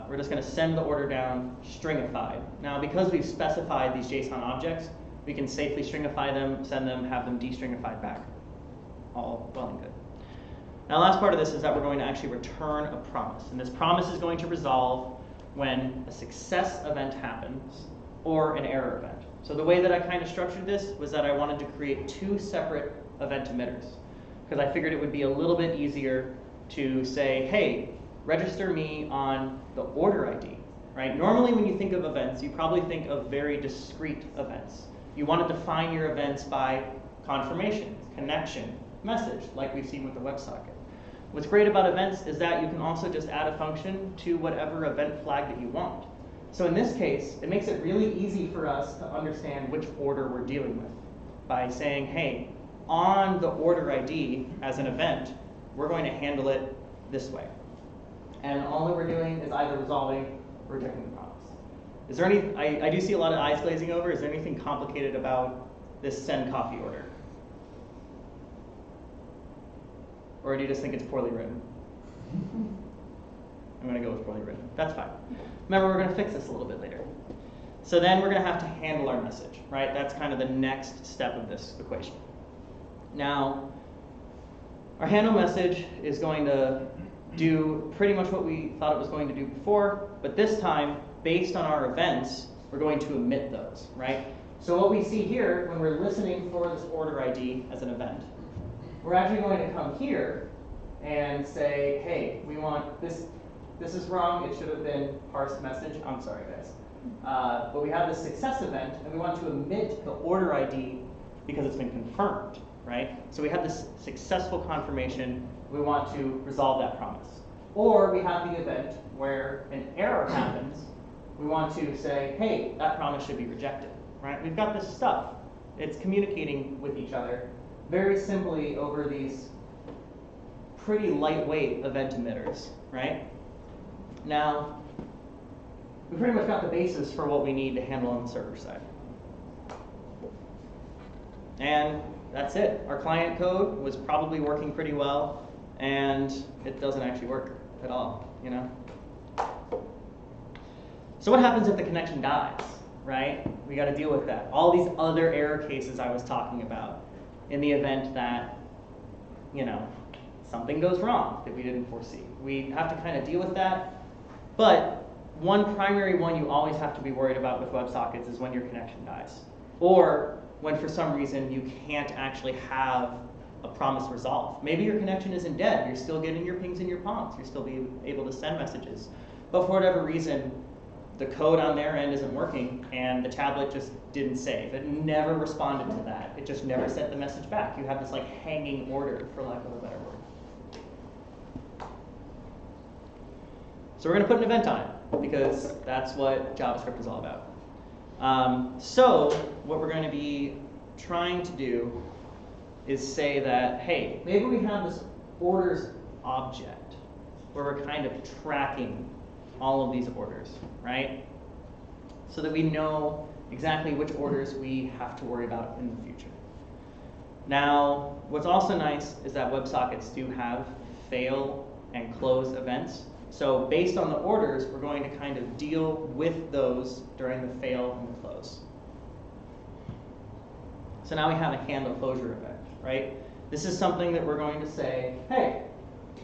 we're just going to send the order down stringified. Now, because we've specified these JSON objects, we can safely stringify them, send them, have them de-stringified back. All well and good. Now, the last part of this is that we're going to actually return a promise. And this promise is going to resolve when a success event happens or an error event. So the way that I kind of structured this was that I wanted to create two separate event emitters because I figured it would be a little bit easier to say, hey, register me on the order ID, right? Normally when you think of events, you probably think of very discrete events. You want to define your events by confirmation, connection, message, like we've seen with the WebSocket. What's great about events is that you can also just add a function to whatever event flag that you want. So in this case, it makes it really easy for us to understand which order we're dealing with by saying, hey, on the order ID as an event, we're going to handle it this way. And all that we're doing is either resolving or rejecting the promise. Is there any, I do see a lot of eyes glazing over. Is there anything complicated about this send coffee order? Or do you just think it's poorly written? I'm going to go with poorly written. That's fine. Remember, we're going to fix this a little bit later. So then we're going to have to handle our message, right? That's kind of the next step of this equation. Now, our handle message is going to do pretty much what we thought it was going to do before, but this time, based on our events, we're going to emit those, right? So what we see here, when we're listening for this order ID as an event, we're actually going to come here and say, hey, we want this. This is wrong. It should have been parsed message. I'm sorry, guys. But we have this success event, and we want to emit the order ID because it's been confirmed, right? So we have this successful confirmation. We want to resolve that promise. Or we have the event where an error happens. We want to say, hey, that promise should be rejected, right? We've got this stuff. It's communicating with each other very simply over these pretty lightweight event emitters, right? Now, we pretty much got the basis for what we need to handle on the server side. And that's it. Our client code was probably working pretty well, and it doesn't actually work at all, you know? So what happens if the connection dies, right? We got to deal with that. All these other error cases I was talking about in the event that, you know, something goes wrong that we didn't foresee. We have to kind of deal with that. But one primary one you always have to be worried about with WebSockets is when your connection dies. Or when for some reason you can't actually have a promise resolved. Maybe your connection isn't dead. You're still getting your pings and your pongs. You're still being able to send messages. But for whatever reason, the code on their end isn't working and the tablet just didn't save. It never responded to that. It just never sent the message back. You have this like hanging order, for lack of a better word. So we're going to put an event on it because that's what JavaScript is all about. So what we're going to be trying to do is say that, hey, maybe we have this orders object where we're kind of tracking all of these orders, right? So that we know exactly which orders we have to worry about in the future. Now, what's also nice is that WebSockets do have fail and close events. So based on the orders, we're going to kind of deal with those during the fail and the close. So now we have a handle closure event, right? This is something that we're going to say, hey,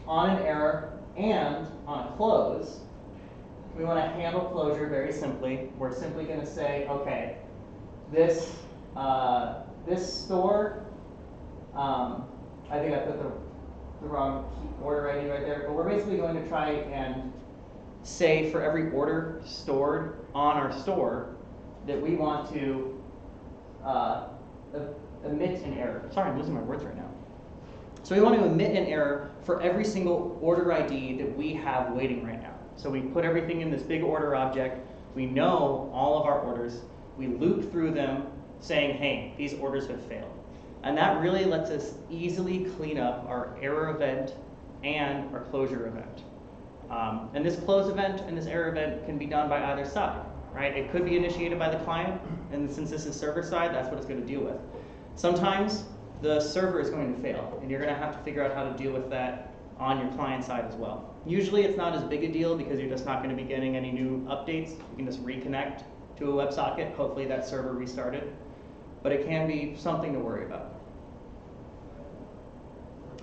on an error and on a close, we want to handle closure very simply. We're simply going to say, okay, this store, I think I put the wrong order ID right there, but we're basically going to try and say for every order stored on our store that we want to emit an error. Sorry, I'm losing my words right now. So we want to emit an error for every single order ID that we have waiting right now. So we put everything in this big order object. We know all of our orders. We loop through them saying, hey, these orders have failed. And that really lets us easily clean up our error event and our closure event. And this close event and this error event can be done by either side, right? It could be initiated by the client, and since this is server side, that's what it's going to deal with. Sometimes the server is going to fail, and you're going to have to figure out how to deal with that on your client side as well. Usually it's not as big a deal because you're just not going to be getting any new updates. You can just reconnect to a WebSocket. Hopefully that server restarted. But it can be something to worry about.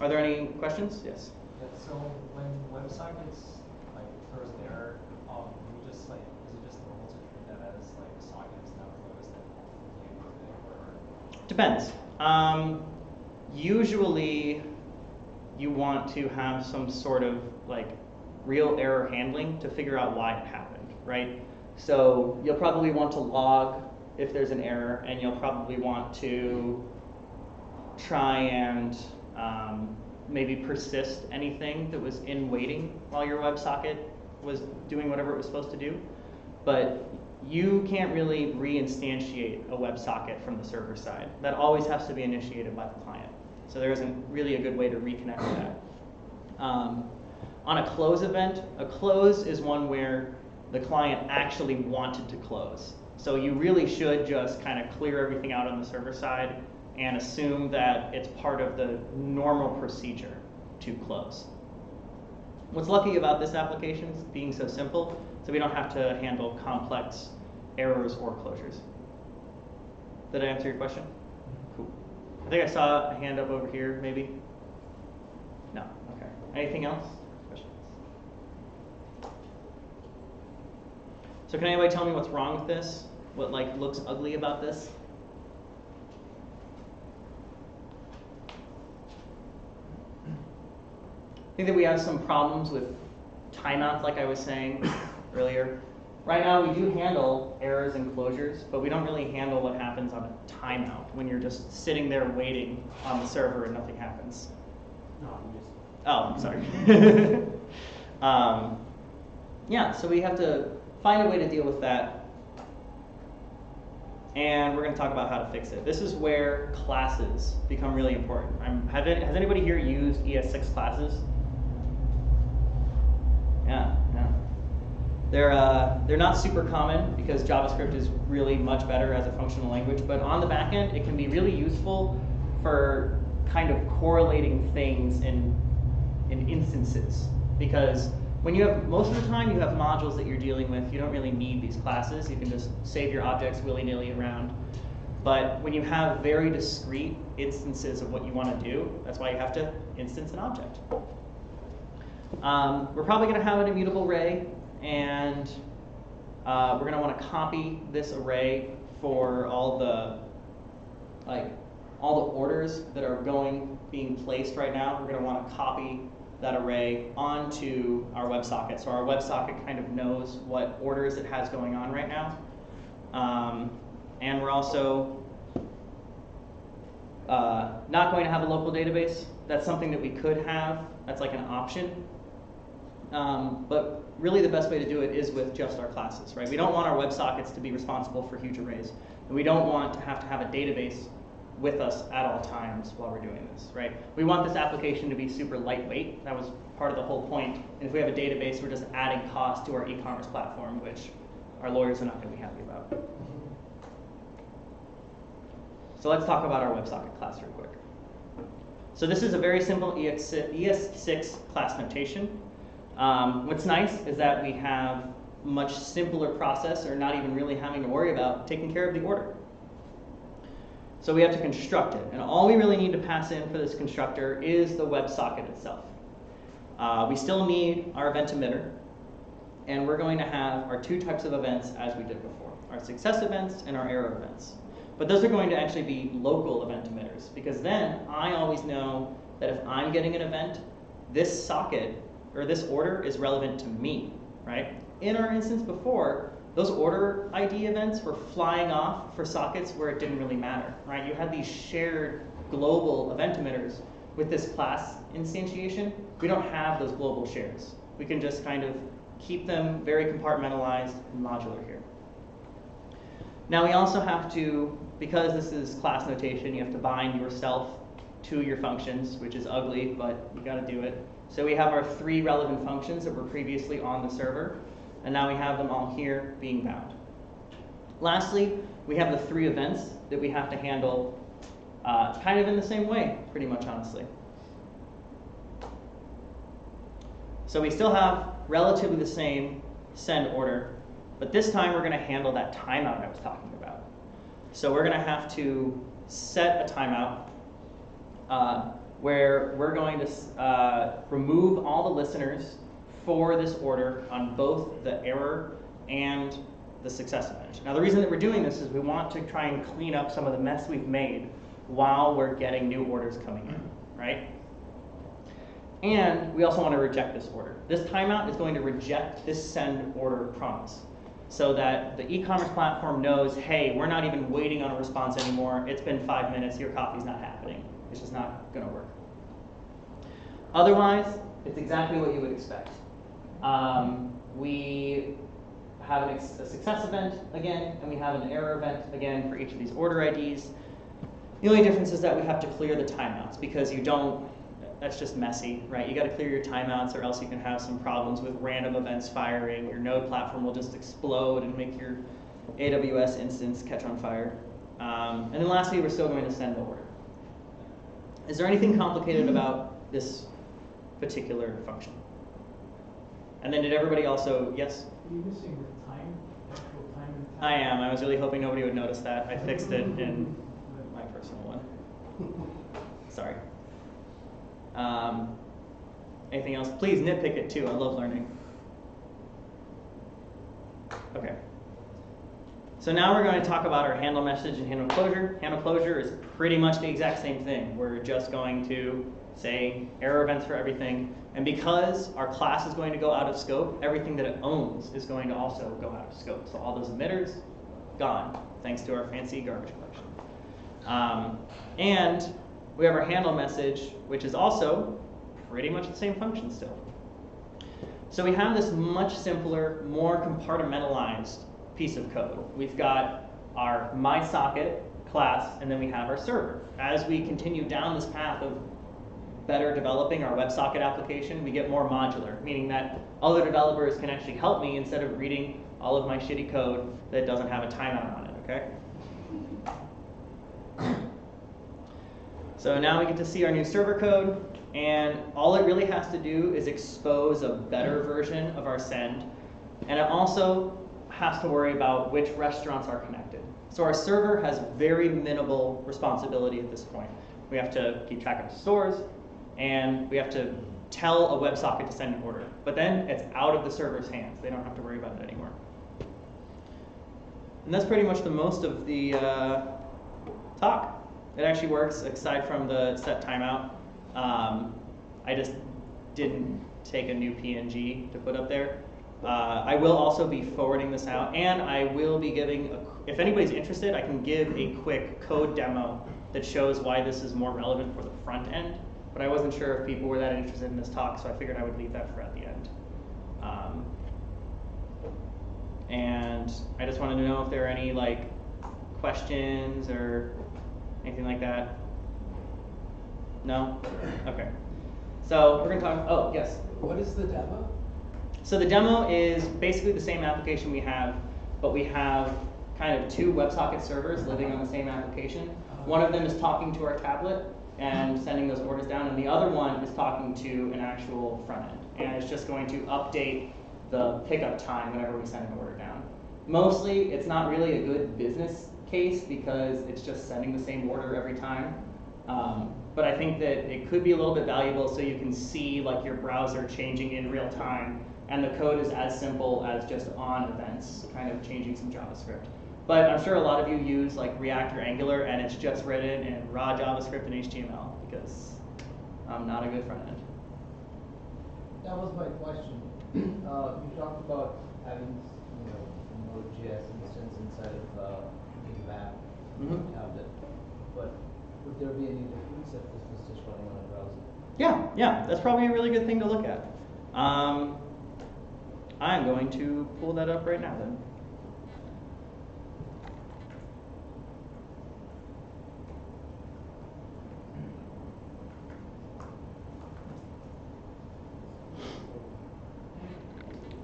Are there any questions? Yes. Yeah, so when WebSockets like throws an error, we just like is it just normal to treat that as like a socket is now closed and you or Depends. Usually you want to have some sort of like real error handling to figure out why it happened, right? So you'll probably want to log if there's an error, and you'll probably want to try and maybe persist anything that was in waiting while your WebSocket was doing whatever it was supposed to do. But you can't really reinstantiate a WebSocket from the server side. That always has to be initiated by the client. So there isn't really a good way to reconnect that. On a close event, a close is one where the client actually wanted to close. So you really should just kind of clear everything out on the server side and assume that it's part of the normal procedure. to close. What's lucky about this application is being so simple, so we don't have to handle complex errors or closures. Did I answer your question? Cool. I think I saw a hand up over here, maybe? No, okay. Anything else? Questions? So can anybody tell me what's wrong with this? What like looks ugly about this? I think that we have some problems with timeouts, like I was saying earlier. Right now, we do handle errors and closures, but we don't really handle what happens on a timeout when you're just sitting there waiting on the server and nothing happens. No, I'm just. Oh, I'm sorry. Yeah, so we have to find a way to deal with that. And we're going to talk about how to fix it. This is where classes become really important. Has anybody here used ES6 classes? Yeah. They're not super common because JavaScript is really much better as a functional language, but on the back end, it can be really useful for kind of correlating things in instances. Because when you have, most of the time you have modules that you're dealing with, you don't really need these classes. You can just save your objects willy-nilly around. But when you have very discrete instances of what you want to do, that's why you have to instance an object. We're probably going to have an immutable array, and we're going to want to copy this array for all the orders that are being placed right now. We're going to want to copy that array onto our WebSocket, so our WebSocket kind of knows what orders it has going on right now. And we're also not going to have a local database. That's something that we could have. That's like an option. But really the best way to do it is with just our classes, right? We don't want our WebSockets to be responsible for huge arrays. And we don't want to have a database with us at all times while we're doing this, right? We want this application to be super lightweight. That was part of the whole point. And if we have a database, we're just adding cost to our e-commerce platform, which our lawyers are not going to be happy about. So let's talk about our WebSocket class real quick. So this is a very simple ES6 class notation. What's nice is that we have much simpler process, or not even really having to worry about taking care of the order. So we have to construct it, and all we really need to pass in for this constructor is the WebSocket itself. We still need our event emitter, and we're going to have our two types of events as we did before, our success events and our error events. But those are going to actually be local event emitters, because then I always know that if I'm getting an event, this socket or this order is relevant to me, right? In our instance before, those order ID events were flying off for sockets where it didn't really matter, right? You had these shared global event emitters. With this class instantiation, we don't have those global shares. We can just kind of keep them very compartmentalized and modular here. Now we also have to, because this is class notation, you have to bind yourself to your functions, which is ugly, but you gotta do it. So we have our 3 relevant functions that were previously on the server, and now we have them all here being bound. Lastly, we have the 3 events that we have to handle kind of in the same way, pretty much honestly. So we still have relatively the same send order, but this time we're going to handle that timeout I was talking about. So we're going to have to set a timeout where we're going to remove all the listeners for this order on both the error and the success event. Now the reason that we're doing this is we want to try and clean up some of the mess we've made while we're getting new orders coming in, right? And we also want to reject this order. This timeout is going to reject this send order promise so that the e-commerce platform knows, hey, we're not even waiting on a response anymore. It's been 5 minutes, your copy's not happening. It's just not going to work. Otherwise, it's exactly what you would expect. We have a success event again, and we have an error event again for each of these order IDs. The only difference is that we have to clear the timeouts because you don't, that's just messy, right? You got to clear your timeouts or else you can have some problems with random events firing. Your node platform will just explode and make your AWS instance catch on fire. And then lastly, we're still going to send the order. Is there anything complicated about this particular function. And then did everybody also, yes? Are you missing the time, actual time and I am. I was really hoping nobody would notice that. I fixed it in my personal one. Sorry. Anything else? Please nitpick it too. I love learning. Okay. So now we're going to talk about our handle message and handle closure. Handle closure is pretty much the exact same thing. We're just going to say error events for everything. And because our class is going to go out of scope, everything that it owns is going to also go out of scope. So all those emitters, gone, thanks to our fancy garbage collection. And we have our handle message, which is also pretty much the same function still. So we have this much simpler, more compartmentalized piece of code. We've got our mySocket class, and then we have our server. As we continue down this path of better developing our WebSocket application, we get more modular, meaning that other developers can actually help me instead of reading all of my shitty code that doesn't have a timeout on it, okay? So now we get to see our new server code, and all it really has to do is expose a better version of our send, and it also has to worry about which restaurants are connected. So our server has very minimal responsibility at this point. We have to keep track of the stores, and we have to tell a WebSocket to send an order. But then it's out of the server's hands. They don't have to worry about it anymore. And that's pretty much the most of the talk. It actually works, aside from the set timeout. I just didn't take a new PNG to put up there. I will also be forwarding this out, and I will be giving, if anybody's interested, I can give a quick code demo that shows why this is more relevant for the front end. But I wasn't sure if people were that interested in this talk, so I figured I would leave that for at the end. And I just wanted to know if there are any questions or anything like that. No? Okay. So we're going to talk, oh, yes. What is the demo? So the demo is basically the same application we have, but we have kind of two WebSocket servers living on the same application. One of them is talking to our tablet and sending those orders down, and the other one is talking to an actual front end. And it's just going to update the pickup time whenever we send an order down. Mostly, it's not really a good business case because it's just sending the same order every time. But I think that it could be a little bit valuable so you can see your browser changing in real time, and the code is as simple as just on events, kind of changing some JavaScript. But I'm sure a lot of you use React or Angular, and it's just written in raw JavaScript and HTML because I'm not a good front end. That was my question. You talked about having Node.js instance inside of the map tablet, but would there be any difference if this was just running on a browser? Yeah, that's probably a really good thing to look at. I'm going to pull that up right now then.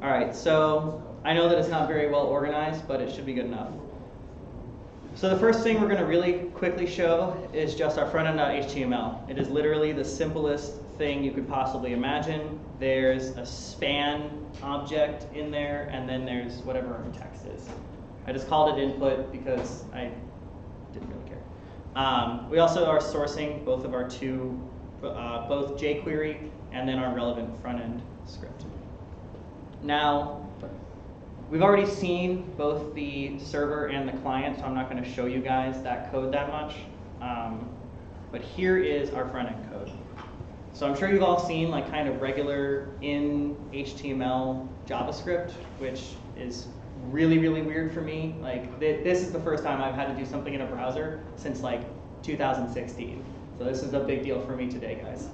All right, so I know that it's not very well organized, but it should be good enough. So the first thing we're going to really quickly show is just our frontend.html. It is literally the simplest thing you could possibly imagine. There's a span object in there, and then there's whatever our text is. I just called it input because I didn't really care. We also are sourcing both of our both jQuery and then our relevant front-end script. Now, we've already seen both the server and the client, so I'm not going to show you guys that code that much. But here is our front-end code. So I'm sure you've all seen kind of regular in HTML JavaScript, which is really, really weird for me. This is the first time I've had to do something in a browser since 2016. So this is a big deal for me today, guys.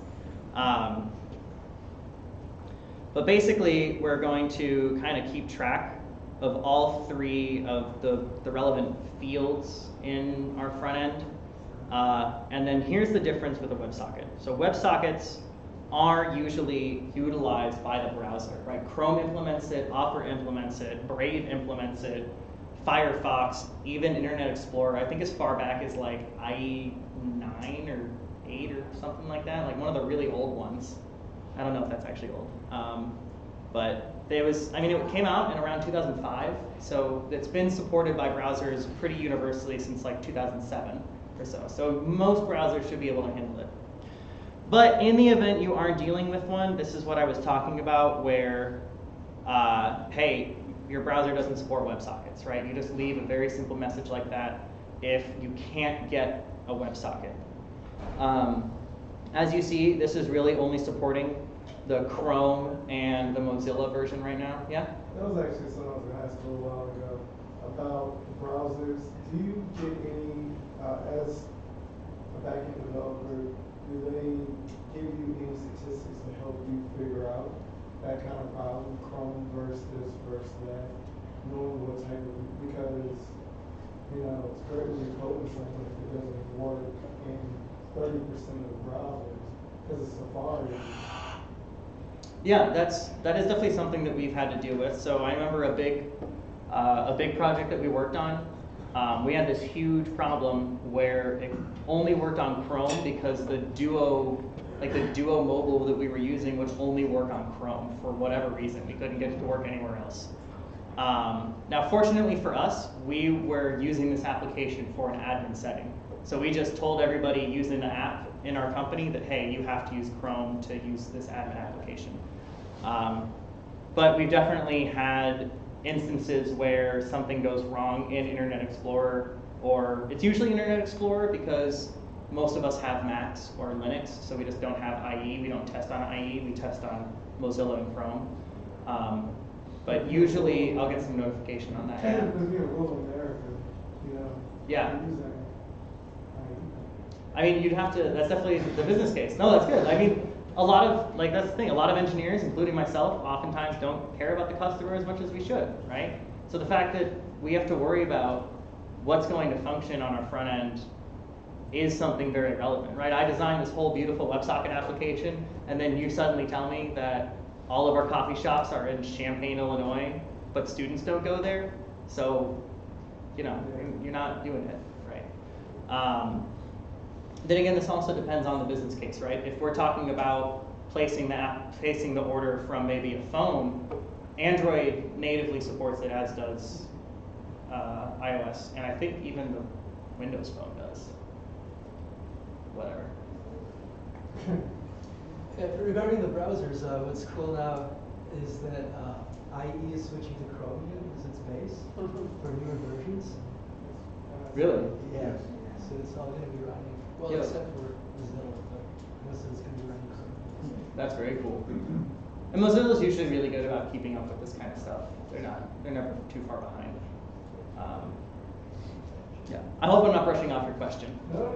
But basically, we're going to kind of keep track of all three of the relevant fields in our front end. And then here's the difference with a WebSocket. So WebSockets are usually utilized by the browser, right? Chrome implements it, Opera implements it, Brave implements it, Firefox, even Internet Explorer. I think as far back as IE 9 or 8 or something like that, one of the really old ones. I don't know if that's actually old. But it came out in around 2005, so it's been supported by browsers pretty universally since like 2007 or so. So most browsers should be able to handle it. But in the event you aren't dealing with one, this is what I was talking about where, hey, your browser doesn't support WebSockets, right? You just leave a very simple message like that if you can't get a WebSocket. As you see, this is really only supporting the Chrome and the Mozilla version right now. Yeah? That was actually something I was going to ask a little while ago about browsers. Do you get any, as a backend developer, do they give you any statistics to help you figure out that kind of problem, Chrome versus this versus that, knowing what type of, because, it's great when you're coding something if it doesn't work in 30% of the browsers, because it's Safari. Yeah, that is definitely something that we've had to deal with. So I remember a big project that we worked on. We had this huge problem where it only worked on Chrome because the Duo mobile that we were using would only work on Chrome for whatever reason. We couldn't get it to work anywhere else. Now, fortunately for us, we were using this application for an admin setting. So we just told everybody using the app in our company that, hey, you have to use Chrome to use this admin application. But we've definitely had instances where something goes wrong in Internet Explorer, or it's usually Internet Explorer because most of us have Macs or Linux, so we just don't have IE. We don't test on IE, we test on Mozilla and Chrome. But usually I'll get some notification on that. And because we're rural America, Yeah. we're using I mean, you'd have to, that's definitely the business case. No, that's good. I mean, that's the thing, a lot of engineers, including myself, oftentimes don't care about the customer as much as we should, right? So the fact that we have to worry about what's going to function on our front end is something very relevant, right? I designed this whole beautiful WebSocket application, and then you suddenly tell me that all of our coffee shops are in Champaign, Illinois, but students don't go there. So, you're not doing it, right? Then again, this also depends on the business case, right? If we're talking about placing the order from maybe a phone, Android natively supports it, as does iOS, and I think even the Windows Phone does. Whatever. Regarding the browsers, what's cool now is that IE is switching to Chromium as its base for newer versions. Really? Yeah. So it's all going to be running. Well, Yeah. except for Mozilla, but most of it's going to be running Chromium. That's very cool. And Mozilla's usually really good about keeping up with this kind of stuff. They're never too far behind. Yeah. I hope I'm not brushing off your question. No.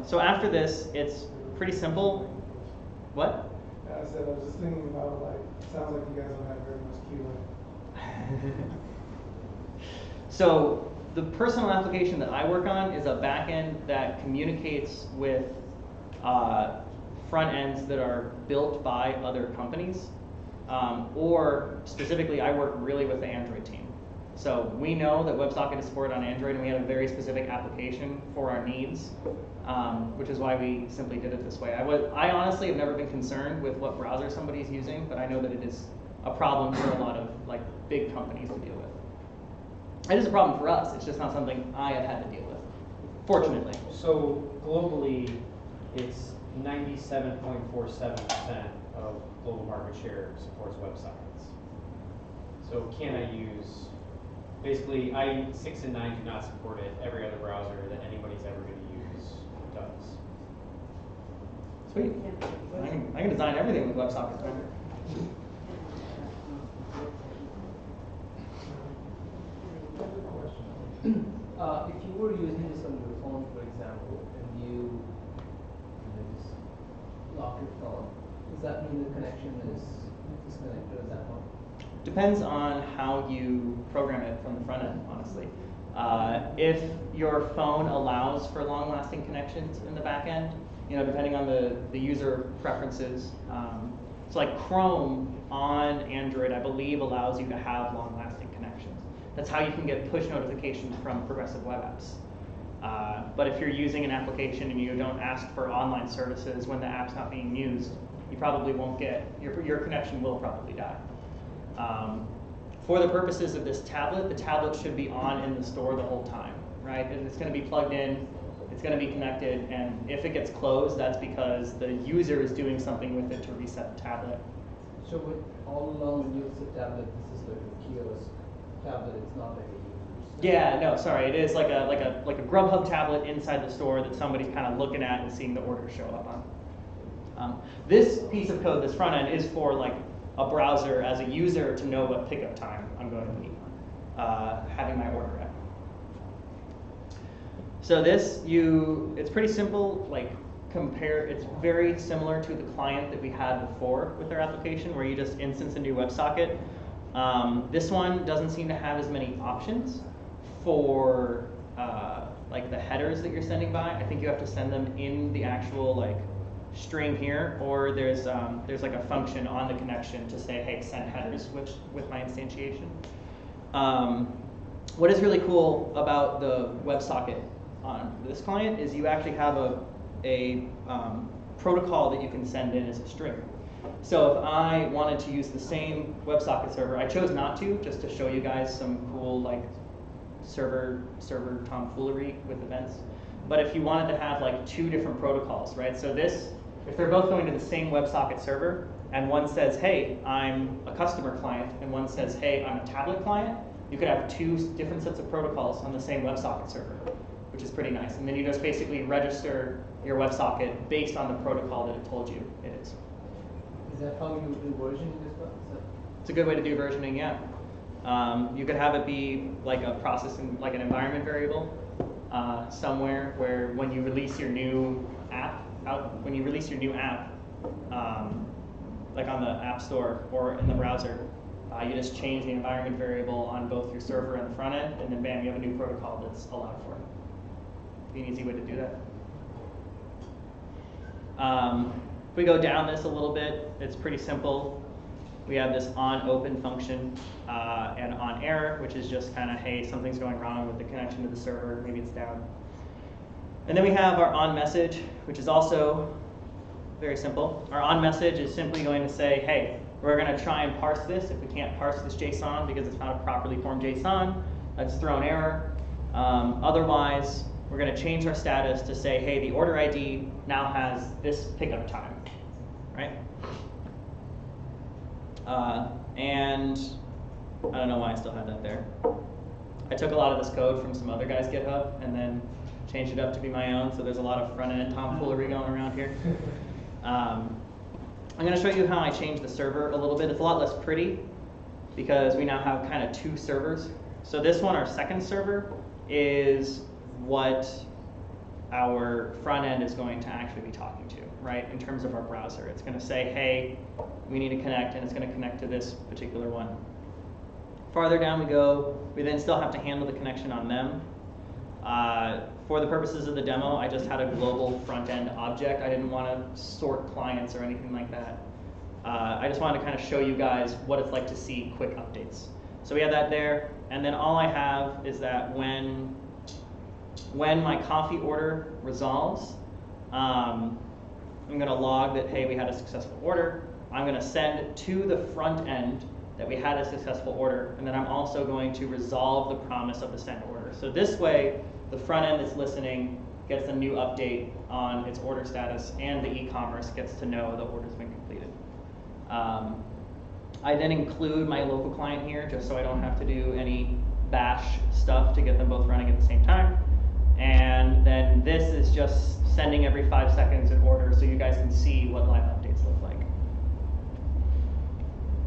So after this, it's pretty simple. What? I said, I was just thinking about, sounds like you guys don't have very much QA. So the personal application that I work on is a backend that communicates with front ends that are built by other companies. Or specifically, I work really with the Android team. So we know that WebSocket is supported on Android, and we have a very specific application for our needs, which is why we simply did it this way. I honestly have never been concerned with what browser somebody's using, but I know that it is a problem for a lot of big companies to deal with. It is a problem for us. It's just not something I have had to deal with, fortunately. So globally, it's 97.47% of global market share supports WebSockets. So can I use, basically, IE 6 and 9 do not support it. Every other browser that anybody's ever going to use does. Sweet. I can design everything with WebSockets. If you were using this on your phone, for example, and you just lock your phone, does that mean the connection is disconnected at that point? Depends on how you program it from the front end, honestly. If your phone allows for long-lasting connections in the back end, depending on the user preferences. So like Chrome on Android, I believe, allows you to have long-lasting connections. That's how you can get push notifications from progressive web apps. But if you're using an application and you don't ask for online services when the app's not being used, you probably won't get, your connection will probably die. For the purposes of this tablet, the tablet should be on in the store the whole time, right? And it's going to be plugged in, it's going to be connected, and if it gets closed, that's because the user is doing something with it to reset the tablet. So all along when you use the tablet, this is like a kiosk tablet, it's not like a user. Yeah, no, sorry, it is like a Grubhub tablet inside the store that somebody's kind of looking at and seeing the order show up on. This piece of code, this front end, is for like a browser as a user to know what pickup time I'm going to be having my order at. So this, it's pretty simple, like it's very similar to the client that we had before with our application where you just instance a new WebSocket. This one doesn't seem to have as many options for like the headers that you're sending by. I think you have to send them in the actual like string here, or there's like a function on the connection to say, hey, send headers with my instantiation. What is really cool about the WebSocket on this client is you actually have a protocol that you can send in as a string. So if I wanted to use the same WebSocket server, I chose not to, just to show you guys some cool like server tomfoolery with events. But if you wanted to have like two different protocols, right? So if they're both going to the same WebSocket server, and one says, hey, I'm a customer client, and one says, hey, I'm a tablet client, you could have two different sets of protocols on the same WebSocket server, which is pretty nice. And then you just basically register your WebSocket based on the protocol that it told you it is. Is that how you do versioning as well? It's a good way to do versioning, yeah. You could have it be like a processing, like an environment variable somewhere where when you release your new app, like on the App Store or in the browser, you just change the environment variable on both your server and the front end, and then bam, you have a new protocol that's allowed for it. Be an easy way to do that. If we go down this a little bit, it's pretty simple. We have this onOpen function and onError, which is just kind of, hey, something's going wrong with the connection to the server, maybe it's down. And then we have our onMessage, which is also very simple. Our onMessage is simply going to say, hey, we're going to try and parse this. If we can't parse this JSON because it's not a properly formed JSON, let's throw an error. Otherwise, we're going to change our status to say, hey, the order ID now has this pickup time, right? And I don't know why I still had that there. I took a lot of this code from some other guy's GitHub and then changed it up to be my own, so there's a lot of front-end tomfoolery going around here. I'm going to show you how I changed the server a little bit. It's a lot less pretty because we now have kind of two servers. So this one, our second server, is what our front end is going to actually be talking to, right? In terms of our browser, it's going to say, hey, we need to connect, and it's going to connect to this particular one. Farther down we go, we then still have to handle the connection on them. For the purposes of the demo, I just had a global front-end object. I didn't want to sort clients or anything like that. I just wanted to kind of show you guys what it's like to see quick updates. So we have that there, and then all I have is that when my coffee order resolves, I'm going to log that, hey, we had a successful order. I'm going to send to the front end that we had a successful order, and then I'm also going to resolve the promise of the send order. So this way, the front end that's listening gets a new update on its order status, and the e-commerce gets to know the order's been completed. I then include my local client here, just so I don't have to do any bash stuff to get them both running at the same time. And then this is just sending every 5 seconds an order so you guys can see what live updates look like.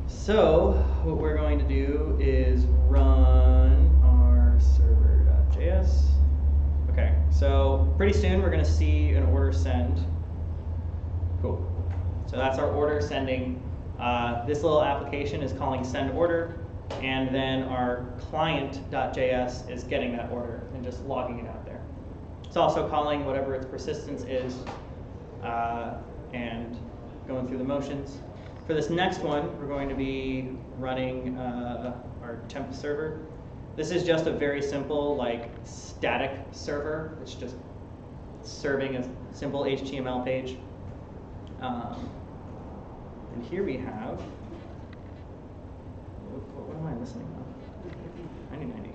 So what we're going to do is run our server.js. Okay, so pretty soon we're going to see an order send. Cool. So that's our order sending. This little application is calling send order, and then our client.js is getting that order and just logging it out there. It's also calling whatever its persistence is and going through the motions. For this next one, we're going to be running our temp server, This is just a very simple, like, static server. It's just serving a simple HTML page. And here we have, what am I missing now? 9090.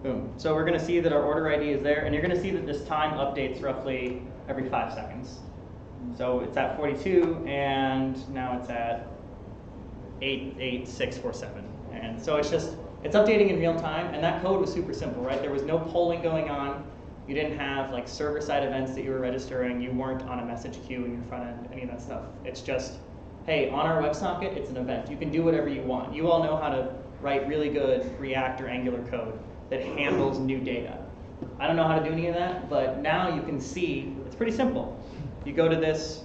Boom. So we're going to see that our order ID is there, and you're going to see that this time updates roughly every 5 seconds. So it's at 42, and now it's at 88647. And so it's updating in real time, and that code was super simple, right? There was no polling going on. You didn't have like server-side events that you were registering. You weren't on a message queue in your front end, any of that stuff. It's just, hey, on our WebSocket, it's an event. You can do whatever you want. You all know how to write really good React or Angular code that handles new data. I don't know how to do any of that, but now you can see it's pretty simple. You go to this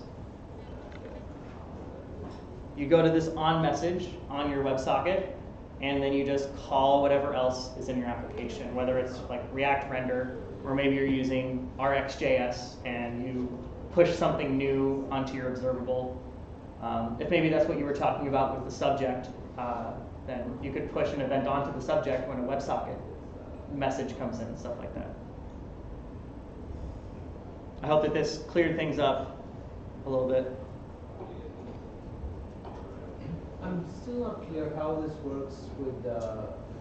on message on your WebSocket, and then you just call whatever else is in your application, whether it's like React render, or maybe you're using RxJS and you push something new onto your observable. If maybe that's what you were talking about with the subject, then you could push an event onto the subject when a WebSocket message comes in and stuff like that. I hope that this cleared things up a little bit. I'm still not clear how this works with,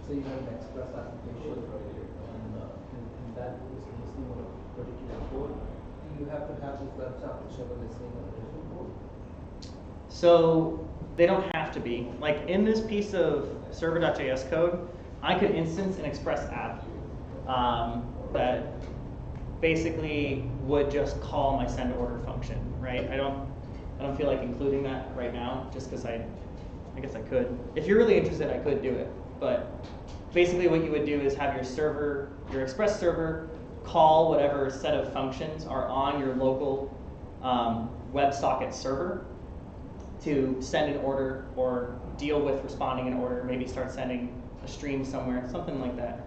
say you have an Express application, and that is listening on a particular code. Do you have to have this WebSocket server listening on a different code? So they don't have to be. Like in this piece of server.js code, I could instance an Express app that basically would just call my send order function, right? I don't feel like including that right now, just because I guess I could. If you're really interested, I could do it. But basically what you would do is have your server, your Express server, call whatever set of functions are on your local WebSocket server to send an order or deal with responding an order, maybe start sending a stream somewhere, something like that.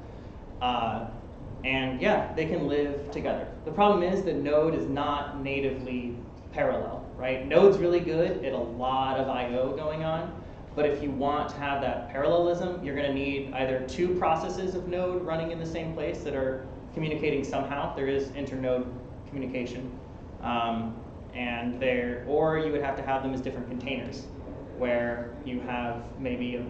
And yeah, they can live together. The problem is that Node is not natively parallel, right? Node's really good at a lot of I/O going on, but if you want to have that parallelism, you're going to need either 2 processes of Node running in the same place that are communicating somehow. There is internode communication, or you would have to have them as different containers, where you have maybe a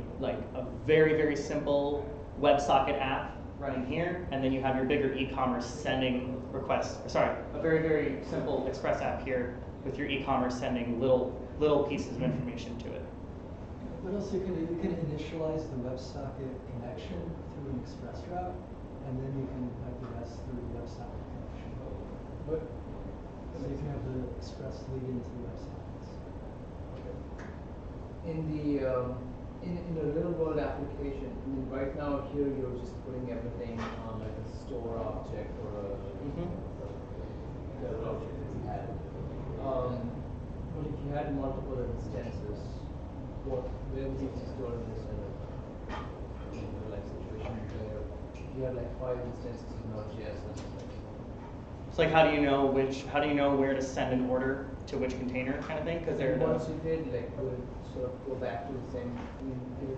very, very simple WebSocket app running here, and then you have your bigger e-commerce sending requests. Sorry, a very, very simple Express app here with your e-commerce sending little pieces of information to it. But also you can initialize the WebSocket connection through an Express route, and then you can have the rest through the WebSocket connection. So you can have the Express lead into the WebSockets. In the in a real world application, I mean, right now here you're just putting everything on like a store object or a object that you had. But if you had multiple instances, where would you store this in a like situation where you have like 5 instances of Node.js? It's like how do you know where to send an order to which container kind of thing? Because once you did, like, would sort of go back to the same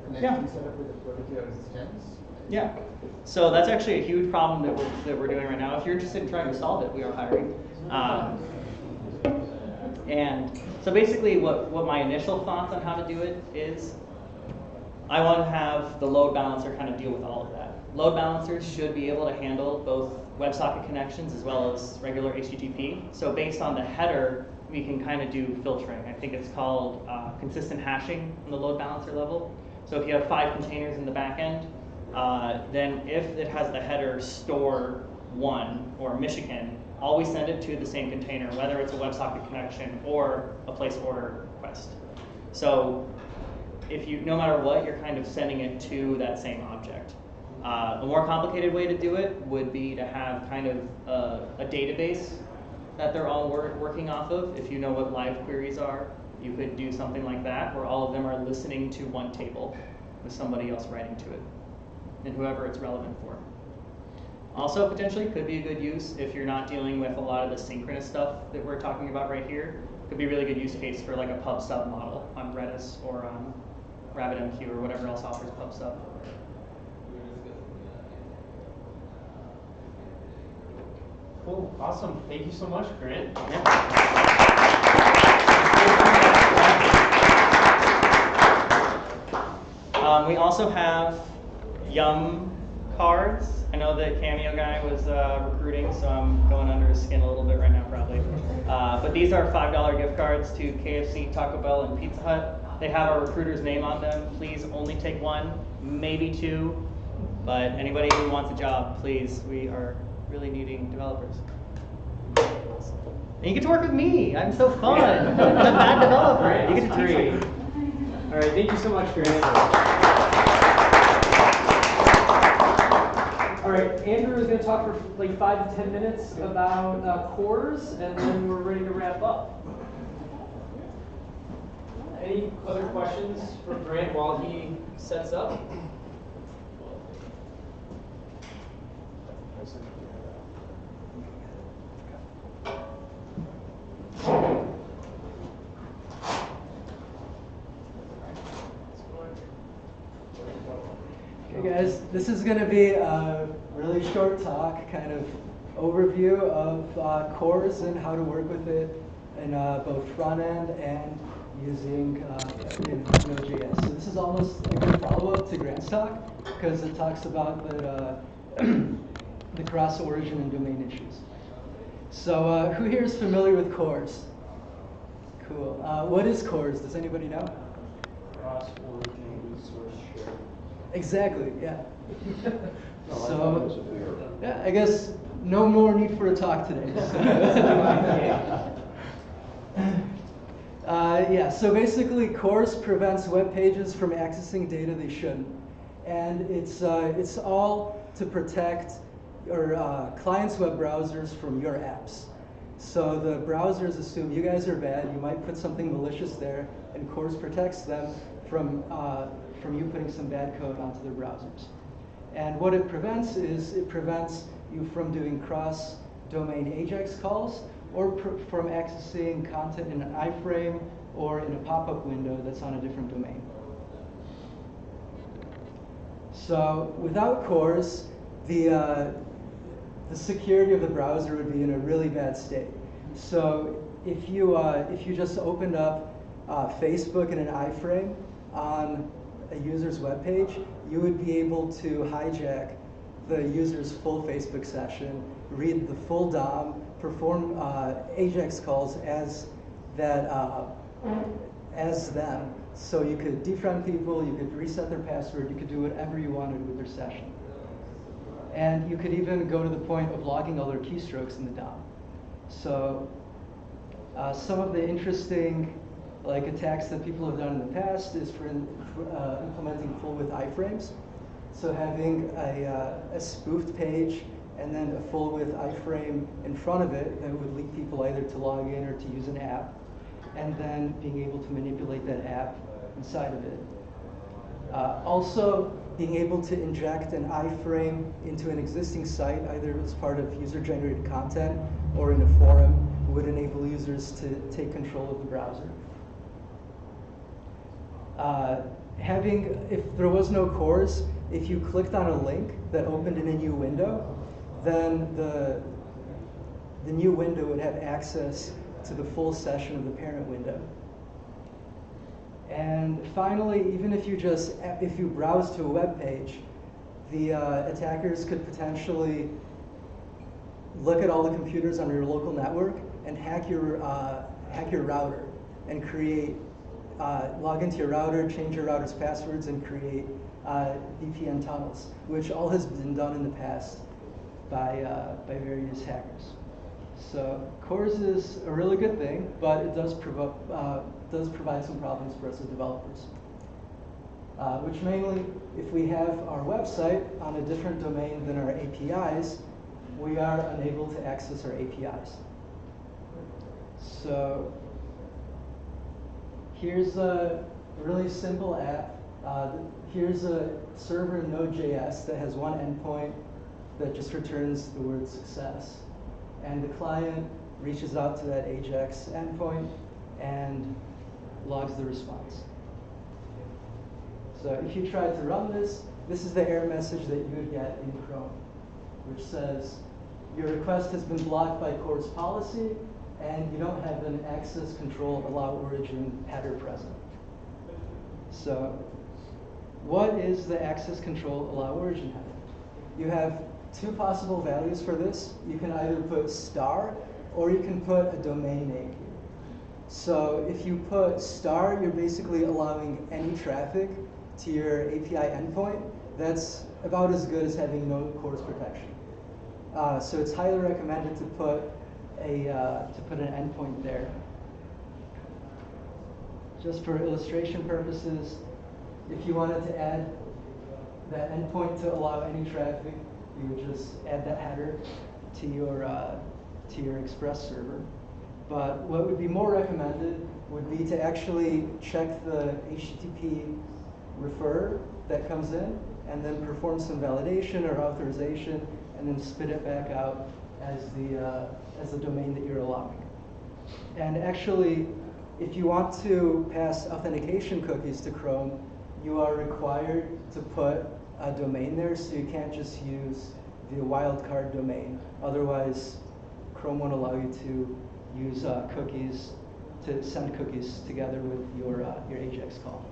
connection set up with a particular instance? Yeah. So that's actually a huge problem that we're doing right now. If you're interested in trying to solve it, we are hiring. And so basically what my initial thoughts on how to do it is I want to have the load balancer kind of deal with all of that. Load balancers should be able to handle both WebSocket connections as well as regular HTTP. So based on the header, we can kind of do filtering. I think it's called consistent hashing on the load balancer level. So if you have 5 containers in the back end, then if it has the header store 1 or Michigan, always send it to the same container, whether it's a WebSocket connection or a place order request. So if no matter what, you're kind of sending it to that same object. A more complicated way to do it would be to have kind of a database that they're all working off of. If you know what live queries are, you could do something like that, where all of them are listening to one table with somebody else writing to it, and whoever it's relevant for. Also, potentially, could be a good use if you're not dealing with a lot of the synchronous stuff that we're talking about right here. Could be a really good use case for like a pub sub model on Redis or on RabbitMQ or whatever else offers pub sub. Cool, awesome. Thank you so much, Grant. We also have Yum cards. I know the Cameo guy was recruiting, so I'm going under his skin a little bit right now, probably. But these are $5 gift cards to KFC, Taco Bell, and Pizza Hut. They have our recruiter's name on them. Please only take one, maybe two. But anybody who wants a job, please, we are really needing developers. And you get to work with me. I'm so fun. I'm a bad developer. You get to teach me. All right, thank you so much, Grant. All right, Andrew is going to talk for like 5 to 10 minutes about CORS, and then we're ready to wrap up. Any other questions for Grant while he sets up? Hey guys, this is going to be a really short talk, kind of overview of CORS and how to work with it in both front end and using in Node.js. So this is almost a good follow-up to Grant's talk because it talks about the cross-origin and domain issues. So who here is familiar with CORS? Cool. What is CORS? Does anybody know? Cross-origin resource share. Exactly, yeah. So, yeah, I guess no more need for a talk today. Yeah, so basically CORS prevents web pages from accessing data they shouldn't. And it's all to protect your clients' web browsers from your apps. So the browsers assume you guys are bad, you might put something malicious there, and CORS protects them from you putting some bad code onto their browsers. And what it prevents is it prevents you from doing cross-domain AJAX calls or from accessing content in an iframe or in a pop-up window that's on a different domain. So without CORS, the security of the browser would be in a really bad state. So if you just opened up Facebook in an iframe on a user's web page, you would be able to hijack the user's full Facebook session, read the full DOM, perform AJAX calls as them. So you could defriend people, you could reset their password, you could do whatever you wanted with their session. And you could even go to the point of logging all their keystrokes in the DOM. So some of the interesting attacks that people have done in the past is for implementing full width iframes. So having a spoofed page and then a full width iframe in front of it that would lead people either to log in or to use an app, and then being able to manipulate that app inside of it. Also, being able to inject an iframe into an existing site, either as part of user-generated content or in a forum, would enable users to take control of the browser. If there was no CORS, if you clicked on a link that opened in a new window, then the new window would have access to the full session of the parent window. And finally, even if you browse to a web page, the attackers could potentially look at all the computers on your local network and hack your router and create log into your router, change your router's passwords, and create VPN tunnels, which all has been done in the past by various hackers. So CORS is a really good thing, but it does provide some problems for us as developers. Which mainly, if we have our website on a different domain than our APIs, we are unable to access our APIs. So here's a really simple app. Here's a server in Node.js that has one endpoint that just returns the word success. And the client reaches out to that AJAX endpoint and logs the response. So if you try to run this, this is the error message that you would get in Chrome, which says your request has been blocked by CORS policy, and you don't have an access control allow origin header present. So what is the access control allow origin header? You have two possible values for this. You can either put star, or you can put a domain name here. So if you put star, you're basically allowing any traffic to your API endpoint. That's about as good as having no CORS protection. So it's highly recommended to put an endpoint there. Just for illustration purposes, if you wanted to add that endpoint to allow any traffic, you would just add that header to your Express server. But what would be more recommended would be to actually check the HTTP refer that comes in, and then perform some validation or authorization, and then spit it back out as the domain that you're allowing. And actually, if you want to pass authentication cookies to Chrome, you are required to put a domain there, so you can't just use the wildcard domain. Otherwise, Chrome won't allow you to use cookies, to send cookies together with your AJAX call.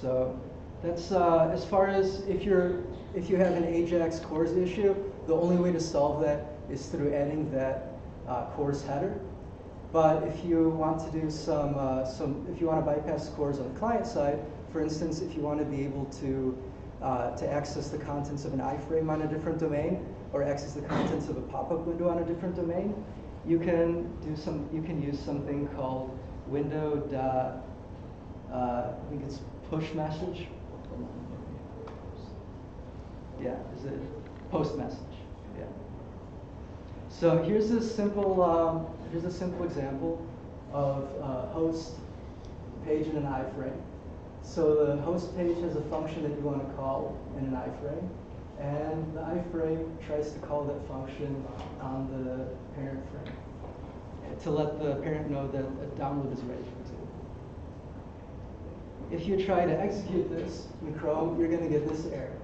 So that's as far as if you have an AJAX CORS issue, the only way to solve that is through adding that CORS header. But if you want to do if you want to bypass CORS on the client side, for instance, if you want to be able to access the contents of an iframe on a different domain, or access the contents of a pop-up window on a different domain, you can use something called window. I think it's PostMessage. Yeah, is it PostMessage? Yeah. So here's a simple example of a host page in an iframe. So the host page has a function that you want to call in an iframe, and the iframe tries to call that function on the parent frame to let the parent know that a download is ready, for example. If you try to execute this in Chrome, you're going to get this error.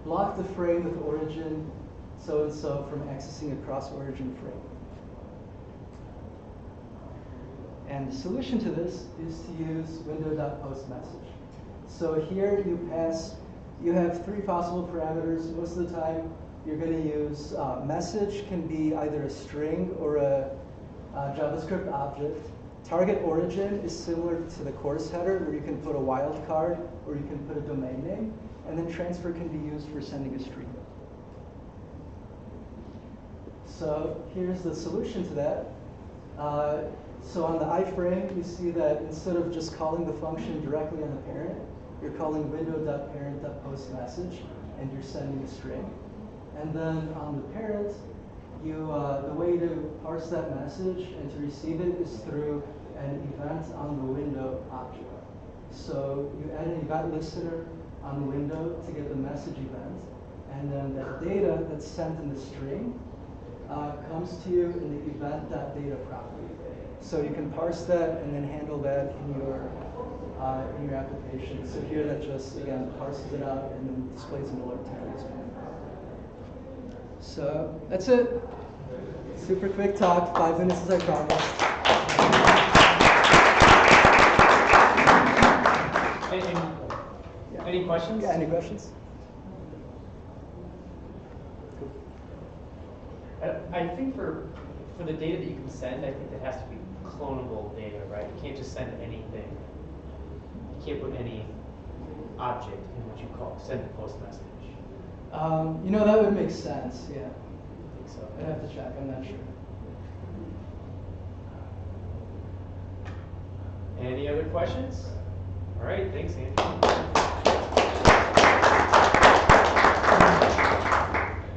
Block the frame with origin so-and-so from accessing a cross-origin frame. And the solution to this is to use window.postMessage. So here you have three possible parameters. Most of the time, you're going to use message can be either a string or a JavaScript object. Target origin is similar to the CORS header, where you can put a wildcard or you can put a domain name. And then transfer can be used for sending a stream. So here's the solution to that. So on the iframe, you see that instead of just calling the function directly on the parent, you're calling window.parent.postMessage, and you're sending a string. And then on the parent, the way to parse that message and to receive it is through an event on the window object. So you add an event listener on the window to get the message event, and then that data that's sent in the string comes to you in the event.data property. So you can parse that and then handle that in your application. So here that just, again, parses it out and then displays an alert to you. So that's it. Super quick talk, 5 minutes as I promised. Any questions? Yeah, any questions? I think for the data that you can send, I think that has to be clonable data, right? You can't just send anything. You can't put any object in what you call send a post message. That would make sense, yeah. I think so. I'd have to check, I'm not sure. Any other questions? All right, thanks, Andrew.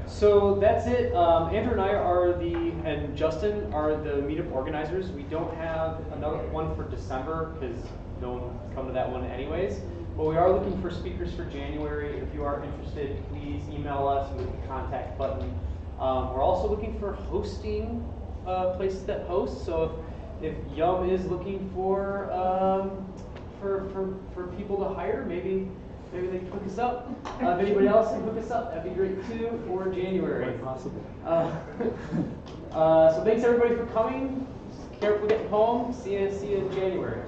So that's it. Andrew and I and Justin are the meetup organizers. We don't have another one for December because no one can come to that one anyways. But we are looking for speakers for January. If you are interested, please email us with the contact button. We're also looking for hosting places that host. So if Yum is looking for people to hire, maybe they can hook us up. If anybody else can hook us up, that'd be great too. Or January. Possible. So thanks everybody for coming. Careful getting home. See you in January.